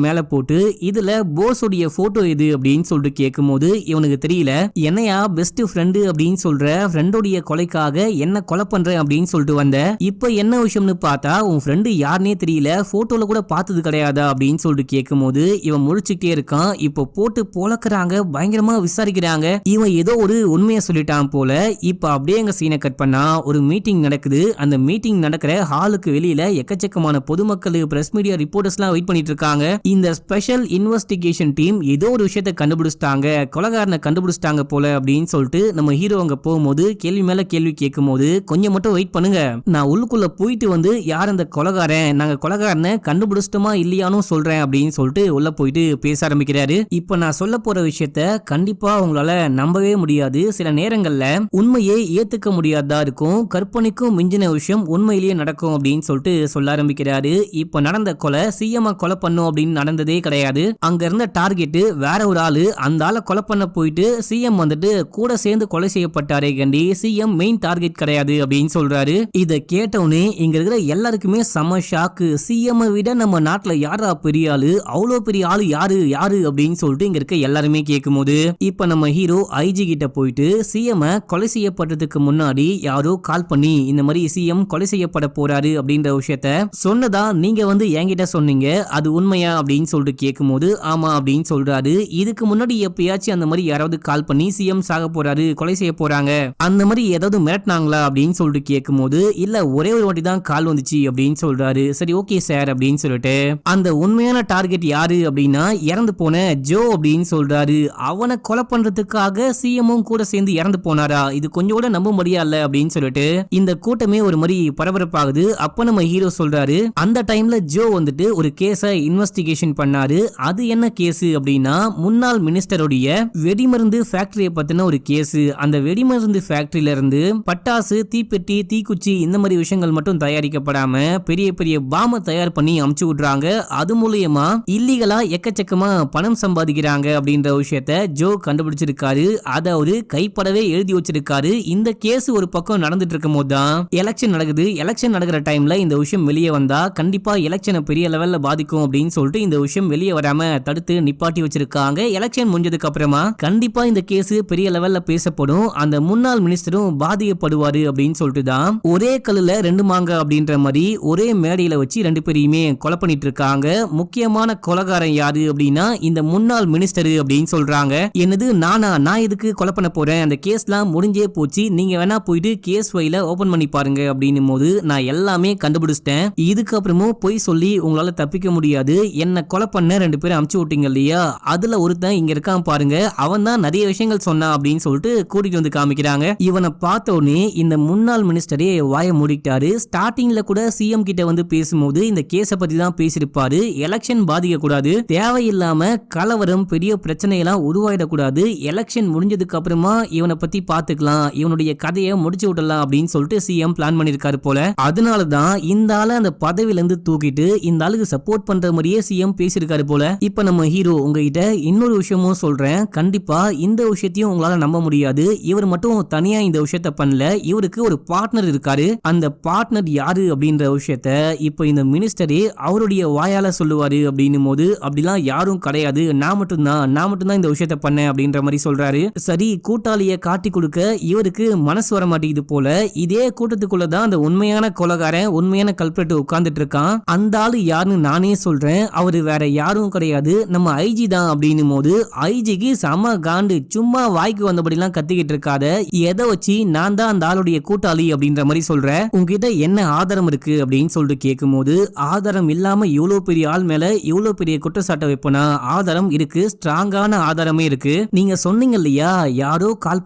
மேல போட்டு, இதுல போஸோடைய போட்டோ எது அப்படின்னு சொல்லிட்டு கேட்கும்போது, இவனுக்கு தெரியல, என்னையா பெஸ்ட் ஃப்ரெண்டு அப்படின்னு சொல்ற, ஃப்ரெண்டோடைய கொலைக்காக என்ன கொலை பண்றேன் அப்படின்னு சொல்லிட்டு வந்த, இப்ப என்ன விஷயம்னு பார்த்தா உன் ஃப்ரெண்டு யாருனே தெரியல, போட்டோல கூட பார்த்தது கிடையாதா அப்படின்னு சொல்லிட்டு கேட்கும்போது இவன் முழிச்சுக்கிட்டே இருக்கான். இப்போ போட்டு பொளக்குறாங்க, பயங்கரமா விசாரிக்கிறாங்க. இவன் ஏதோ ஒரு உண்மையை சொல்லிட்டான் போல. இப்ப அப்படியே எங்க சீனை கட் பண்ணா ஒரு மீட்டிங் நடக்குது. அந்த மீட்டிங் நடக்கிற ஹாலுக்கு வெளியில எக்கச்சக்கமான பொதுமக்கள், பிரஸ் மீடியா ரிப்போர்ட்டர்ஸ் எல்லாம் வெயிட் பண்ணிட்டு இருக்காங்க. இந்த ஸ்பெஷல் இன்வெஸ்டிகேஷன் டீம் ஏதோ ஒரு விஷயத்தை கண்டுபிடிச்சிட்டாங்க, கொலைகாரனை கண்டுபிடிச்சிட்டாங்க போல அப்படின்னு சொல்லிட்டு நம்ம ஹீரோ அங்க போகும்போது கேள்வி மேல கேள்வி கேட்கும் போது, கொஞ்சம் மட்டும் வெயிட் பண்ணுங்க, நான் உள்ளுக்குள்ள போயிட்டு வந்து யார் அந்த கொலைகாரன், நாங்க கொலைகாரனை கண்டுபிடிச்சிட்டோமா இல்லையானு சொல்றேன் அப்படின்னு சொல்லிட்டு உள்ள போயிட்டு பேச ஆரம்பிக்கிறாரு. இப்ப நான் சொல்ல போற விஷயத்த கண்டிப்பா உங்களால நம்பவே முடியாது, சில நேரங்கள்ல உண்மையை ஏத்துக்க முடியாதா இருக்கும், கற்பனைக்கும் மிஞ்சின விஷயம் உண்மையிலேயே நடக்கும் அப்படின்னு சொல்லிட்டு சொல்ல ஆரம்பிக்கிறாரு. இப்ப நடந்த கொலை சிஎம் கொலை பண்ணும் அப்படின்னு நடந்ததே கிடையாது. அங்க இருந்த டார்கெட் வேற ஒரு ஆளு, அந்த ஆளை கொலை பண்ண போயிட்டு சிஎம் வந்துட்டு கூட சேர்ந்து கொலை செய்யப்பட்டாரே கண்டி, சிஎம் மெயின் டார்கெட் கிடையாது அப்படின்னு சொல்றாரு. இத கேட்டவுடனே இங்க இருக்கிற எல்லாருக்குமே செம ஷாக்கு. சிஎம் விட நம்ம நாட்டுல யாரா பெரிய ஆளு, அவ்வளோ பெரிய ஆளு யாரு யாரு அப்படின்னு சொல்லிட்டு இங்க இருக்க எல்லாருமே கேட்கும்போது, இப்ப நம்ம ஹீரோ ஐஜி கிட்ட போயிட்டு சிஎம் கொலை செய்யப்பட்டதுக்கு முன்னாடி யாரோ கால் பண்ணி இந்த மாதிரி சிஎம் கொலை செய்யப்பட போறாரு அப்படின்ற விஷயத்த சொன்னதா நீங்க வந்து என்கிட்ட சொன்னீங்க, அது உண்மையா அப்படின்னு சொல்லிட்டு கேட்கும்போது ஆமா அப்படின்னு சொல்றாரு. இதுக்கு முன்னாடி எப்பயாச்சும் அந்த மாதிரி யாராவது கால் பண்ணி சிஎம் சாக போறாரு, கொலை செய்ய போறாங்க, அந்த மாதிரி ஏதாவது மிரட்டினாங்களா அப்படின்னு சொல்லிட்டு கேட்கும்போது, இல்ல ஒரே ஒரு வாட்டி தான் கால் வந்துச்சு அப்படின்னு சொல்றாரு. சரி ஓகே சார் அப்படின்னு சொல்லிட்டு, அந்த உண்மையான டார்கெட் யாரு அப்படின்னா இறந்து போன ஜோ அப்படின்னு சொல்றாரு. அவனை கொலை பண்றதுக்காக சிஎம்மும் கூட சேர்ந்து இறந்து போனாரா, இது கொஞ்சம் கூட நம்ப முடியல அப்படின்னு சொல்லிட்டு இந்த கூட்டமே ஒரு மாதிரி பரபரப்பாகுது. அப்ப நம்ம ஹீரோ சொல்றாரு, அந்த டைம்ல ஜோ வந்துட்டு ஒரு கேஸ இன்வெஸ்டிகேஷன் பண்ணாரு. அது என்ன கேஸ் அப்படின்னா, முன்னாள் மினிஸ்டருடைய வெடிமருந்து ஃபேக்டரியை பத்தின ஒரு கேஸ். அந்த வெடிமருந்து ஃபேக்டரியில இருந்து பட்டாசு, தீப்பெட்டி, தீக்குச்சி இந்த மாதிரி விஷயங்கள் மட்டும் தயாரிக்கப்படாம பெரிய பெரிய பாம்பை தயார் பண்ணி அமுச்சு விடுறாங்க. அது மூலியமா இல்லீகலா எக்கச்சக்கமா பணம் சம்பாதிக்கிறாங்க அப்படின்ற விஷயத்த ஜோ கண்டுபிடிச்சிருக்காரு. அதை அவரு கைப்படவே எழுதி வச்சிருக்காரு. இந்த கேஸ் ஒரு பக்கம் நடந்துட்டு இருக்கும் போதுதான் எலெக்ஷன் நடக்குது. எலெக்ஷன் நடக்கிற டைம்ல இந்த விஷயம் வெளியே வந்தா கண்டிப்பா எலெக்ஷனை பெரிய லெவல்ல பாதிக்கும் அப்படின்னு சொல்லிட்டு இந்த விஷயம் வெளியே வராம தடுத்து நிப்பாட்டி வச்சிருக்காங்க. எலெக்ஷன் முடிஞ்சதுக்கு அப்புறமா கண்டிப்பா இந்த கேஸ் பெரிய லெவல்ல பேசப்படும், அந்த முன்னாள் மினிஸ்டரும் பாதிக்கப்படுவாரு அப்படின்னு சொல்லிட்டு தான் ஒரே கல்லுல 2 மாங்காய் அப்படின்ற மாதிரி ஒரே மேடையில வச்சு 2 பேரையுமே கொலை பண்ணிட்டு இருக்காங்க. முக்கியமான கொலைகாரன் யாரு அப்படின்னா இந்த முன்னாள் மினிஸ்டர் அப்படின்னு சொல்றாங்க. என்னது நான் எதுக்கு கொலை பண்ண போறேன், அந்த கேஸ்லாம் முடிஞ்சே போச்சு, நீங்க வேணா போயிட்டு கேஸ் ஃபைல ஓபன் பண்ணி பாருங்க அப்படின்னும் போது, நான் எல்லாமே கண்டுபிடிச்சிட்டேன், இதுக்கப்புறமும் போய் சொல்லி உங்களால தப்பிக்க முடியாது, என்ன கொலை பண்ண 2 பேரும் அமுச்சு விட்டீங்க இல்லையா, அதுல ஒருத்தன் இங்க இருக்கான் பாருங்க, அவன் தான் நிறைய விஷயங்கள் சொன்னான் அப்படின்னு சொல்லிட்டு கூட்டிட்டு வந்து காமிக்கிறாங்க. இவனை பார்த்த உடனே இந்த முன்னாள் மினிஸ்டரே வாய மூடிட்டாரு. ஸ்டார்டிங்ல கூட சிஎம் கிட்ட வந்து பேசும்போது இந்த கேஸ பத்தி தான் பேசியிருப்பாரு. எலெக்ஷன் பாதிக்க கூடாது, தேவையில்லாம கலவரம் பெரிய பிரச்சனை எல்லாம் உருவாயிடக்கூடாது, எலெக்ஷன் முடிஞ்சதுக்கு அப்புறமா இவனை பத்தி பாத்துக்கலாம், இவனுடைய கதையை முடிச்சு விடலாம் அப்படின்னு சொல்லிட்டு சிஎம் பிளான் பண்ணிருக்காரு போல. அதனாலதான் இந்த ஆளை அந்த பதவியில இருந்து தூக்கிட்டு இந்த ஆளுக்கு சப்போர்ட் பண்ற மாதிரியே சிஎம் பேசியிருக்காரு போல. இப்ப நம்ம ஹீரோ உங்ககிட்ட இன்னொரு விஷயமும் சொல்றேன், கண்டிப்பா இந்த விஷயத்தையும் உங்களால நம்ப முடியாது. இவர் மட்டும் தனியா இந்த விஷயத்த பண்ணல, இவருக்கு ஒரு பார்ட்னர் இருக்காரு. அந்த பார்ட்னர் யாரு அப்படின்ற விஷயத்த இப்ப இந்த மினிஸ்டரே அவருடைய வாயால சொல்லுவாரு அப்படின்னும் போது அப்படிலாம் யாரும் கிடையாது, நான் மட்டும்தான் இந்த விஷயத்த பண்ணேன் அப்படின்ற மாதிரி சொல்றாரு. சரி, கூட்டாளிய காட்டி கொடுக்க இவருக்கு மனசு வர மாட்டேங்குது போல. இதே கூட்டத்துக்குள்ளதான் அந்த உண்மையான கொலைகாரன், உண்மையான கல்பிரேட் உட்கார்ந்துட்டு இருக்கான். அந்த ஆளு யாருன்னு நானே சொல்றேன், அவரு வேற யாரும் கிடையாது, நம்ம ஐஜி தான் அப்படின்னும் போது ஐஜிக்கு செம காண்டு. சும்மா வாய்க்கு வந்தபடி எல்லாம் கத்திக்கிட்டு இருக்காத, எதை வச்சு நான் தான் அந்த ஆளுடைய கூட்டாளி அப்படின்ற மாதிரி சொல்ற, உங்ககிட்ட என்ன ஆதாரம் இருக்கு அப்படின்னு சொல்லிட்டு கேட்கும் போது, ஆதாரம் இல்லாம இவ்வளவு பெரிய ஆள் மேல இவ்வளவு பெரிய குற்றச்சாட்டை வைப்பனா, ஆதாரம் இருக்கு, ஸ்ட்ராங்கான ஆதாரமே இருக்கு. நீங்க சொன்னீங்க இல்லையா, யாரோ கால்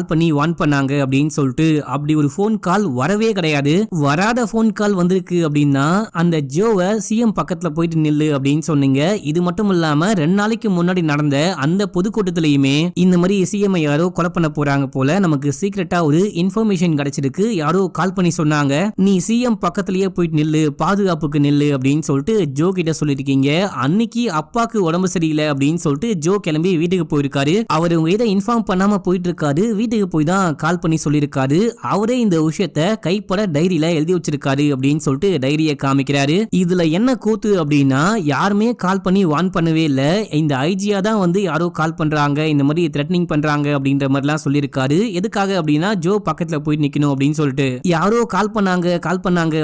பண்ணி வான் பண்ணாங்க அப்படின்னு சொல்லிட்டு, அப்படி ஒரு போன் கால் வரவே கிடையாது. வராத போன் கால் வந்திருக்கு அப்படின்னா அந்த ஜோவை சிஎம் பக்கத்துல போயிட்டு நில்லு அப்படின்னு சொன்னீங்க. இது மட்டும் இல்லாம 2 நாளைக்கு முன்னாடி நடந்த அந்த பொதுக்கூட்டத்திலயுமே இந்த மாதிரி சிஎம் யாரோ கொலை பண்ண போறாங்க போல, நமக்கு சீக்கிரட்டா ஒரு இன்ஃபர்மேஷன் கிடைச்சிருக்கு, யாரோ கால் பண்ணி சொன்னாங்க, நீ சிஎம் பக்கத்திலேயே போயிட்டு நில்லு, பாதுகாப்புக்கு நில்லு அப்படின்னு சொல்லிட்டு ஜோ கிட்ட சொல்லிருக்கீங்க. அன்னைக்கு அப்பாக்கு உடம்பு சரியில்லை அப்படின்னு சொல்லிட்டு ஜோ கிளம்பி வீட்டுக்கு போயிருக்காரு. அவர் உங்ககிட்ட இன்ஃபார்ம் பண்ணாம போயிட்டு இருக்காரு, வீட்டுக்கு போய் தான் கால் பண்ணி சொல்லிருக்காரு. அவரே இந்த விஷயத்த கைப்பட டைரியில எழுதி வச்சிருக்காரு அப்படின்னு சொல்லிட்டு டைரியை காமிக்கிறாரு. இதுல என்ன கூத்து அப்படின்னா, யாருமே கால் பண்ணி வான் பண்ணவே இல்ல, இந்த ஐஜியா தான் வந்து யாரோ கால் பண்றாங்க, இந்த மாதிரி த்ரெட்னிங் பண்றாங்க அப்படின்ற மாதிரி எல்லாம் சொல்லிருக்காரு. எதுக்காக அப்படின்னா ஜோ பக்கத்துல போய் நிக்கணும் அப்படின்னு சொல்லிட்டு. யாரோ கால் பண்ணாங்க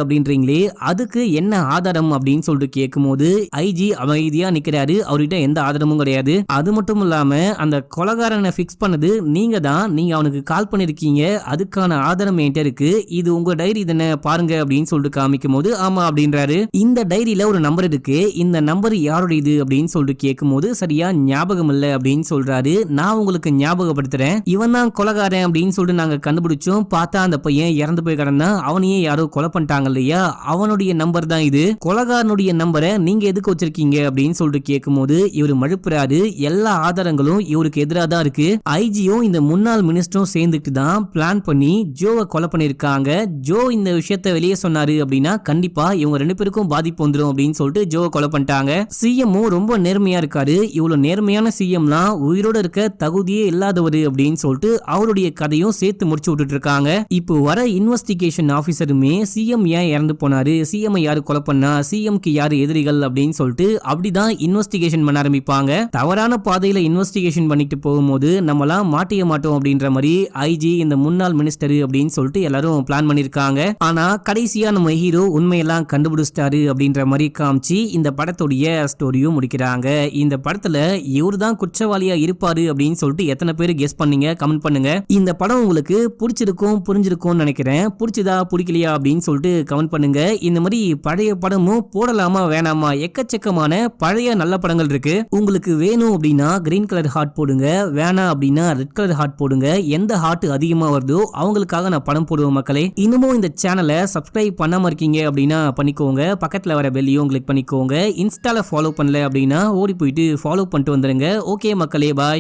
அப்படின்றீங்களே, அதுக்கு என்ன ஆதாரம் அப்படின்னு சொல்லிட்டு கேட்கும் போது ஐஜி அமைதியா நிக்கிறாரு, அவர்கிட்ட எந்த ஆதாரமும் கிடையாது. அது மட்டும் இல்லாம அந்த கொலைகாரனை பிக்ஸ் பண்ணது நீங்க தான், நீங்க அவனுக்கு கால் பண்ணிருக்கீங்க, அதுக்கான ஆதாரம் என்கிட்ட இருக்கு, இது உங்க டைரி தானே பாருங்க அப்படின்னு சொல்லிட்டு காமிக்கும் போது ஆமா அப்படின்றாரு. இந்த டைரியில ஒரு நம்பர் இருக்கு, இந்த நம்பர் யாருடையது அப்படின்னு சொல்லிட்டு கேட்கும் போது சரியா ஞாபகம் இல்ல அப்படின்னு சொல்றாரு. நான் உங்களுக்கு ஞாபகப்படுத்துறேன், இவன் தான் கொலைகாரன் அப்படின்னு சொல்லிட்டு நாங்க கண்டுபிடிச்சோம், பார்த்தா அந்த பையன் இறந்து போய் கிடந்தான், அவனையே யாரோ கொலை பண்ணிட்டாங்க இல்லையா, அவனுடைய நம்பர் தான் இது, கொலைகாரனுடைய நம்பரை நீங்க எதுக்கு வச்சிருக்கீங்க அப்படின்னு சொல்லிட்டு கேட்கும் போது இவரு மழுப்புறாரு. எல்லா ஆதாரங்களும் இவருக்கு எதிராக தான் இருக்கு, ஐஜியும் இந்த முன்னாள் மினிஸ்டரும் சேர்ந்துட்டு தான் பிளான் பண்ணி ஜோவை கொலை பண்ணிருக்காங்க. ஜோ இந்த விஷயத்த வெளியே சொன்னாரு அப்படின்னா கண்டிப்பா இவங்க 2 பேருக்கும் பாதிப்பு வந்துடும் அப்படின்னு சொல்லிட்டு ஜோவை கொலை பண்ணிட்டாங்க. சிஎம்மும் ரொம்ப நேர்மையா இருக்காரு, இவ்வளவு நேர்மையான சிஎம்லாம் உயிரோட இருக்க தகுதியே இல்லாதவர் அப்படின்னு சொல்லிட்டு அவருடைய கதையும் சேர்த்து முடிச்சு விட்டுட்டு இருக்காங்க. இப்போ வர இன்வெஸ்டிகேஷன் ஆபீசருமே சிஎம் ஏன் இறந்து போனாரு, சிஎம் யாரு கொலை பண்ணா, சிஎம்க்கு யாரு எதிரிகள் அப்படின்னு சொல்லிட்டு அப்படிதான் இன்வெஸ்டிகேஷன் பண்ண ஆரம்பிப்பாங்க. தவறான பாதையில இன்வெஸ்டிகேஷன் பண்ணிட்டு போகும்போது நம்மலாம் மாட்டிய மாட்டோம் அப்படின்ற மாதிரி ஐஜி இந்த முன்னாள் மினிஸ்டர் அப்படின்னு சொல்லிட்டு எல்லாரும் பிளான் பண்ணிருக்காங்க. ஆனா கடைசியா நம்ம ஹீரோ உண்மையெல்லாம் கண்டுபிடிச்சிட்டாரு அப்படின்ற மாதிரி காமிச்சு இந்த படத்துடைய ஸ்டோரியும் முடிக்கிறாங்க. இந்த படத்துல இவரு தான் குற்றவாளியா இருப்பாரு அப்படின்னு சொல்லிட்டு எத்தனை பேர் கெஸ் பண்ணீங்க, கமெண்ட் பண்ணுங்க. இந்த படம் உங்களுக்கு பிடிச்சிருக்கும் புரிஞ்சிருக்கும்னு நினைக்கிறேன். பிடிச்சதா பிடிக்கலையா அப்படின்னு சொல்லிட்டு கமெண்ட் பண்ணுங்க. இந்த மாதிரி பழைய படமும் போடலாமா வேணாமா, எக்கச்சக்கமான பழைய நல்ல படங்கள் இருக்கு. உங்களுக்கு வேணும் அப்படின்னா கிரீன் கலர் ஹார்ட் போடுங்க, வேணாம் அப்படின்னா ரெட் கலர் ஹார்ட் போடுங்க. எந்த ஹார்ட் அதிகமா வருதோ அவங்களுக்காக நான் படம் போடுவேன் மக்களே. இன்னமும் இந்த சேனலை சப்ஸ்கிரைப் பண்ணாம இருக்கீங்க அப்படின்னா பண்ணிக்கோங்க, பக்கத்துல வர பெல்லையும் கிளிக் பண்ணிக்கோங்க. இன்ஸ்டால ஃபாலோ பண்ணல அப்படின்னா ஓடி போயிட்டு ஃபாலோ பண்ணிட்டு வந்துருங்க. ஓகே மக்களே, பாய்.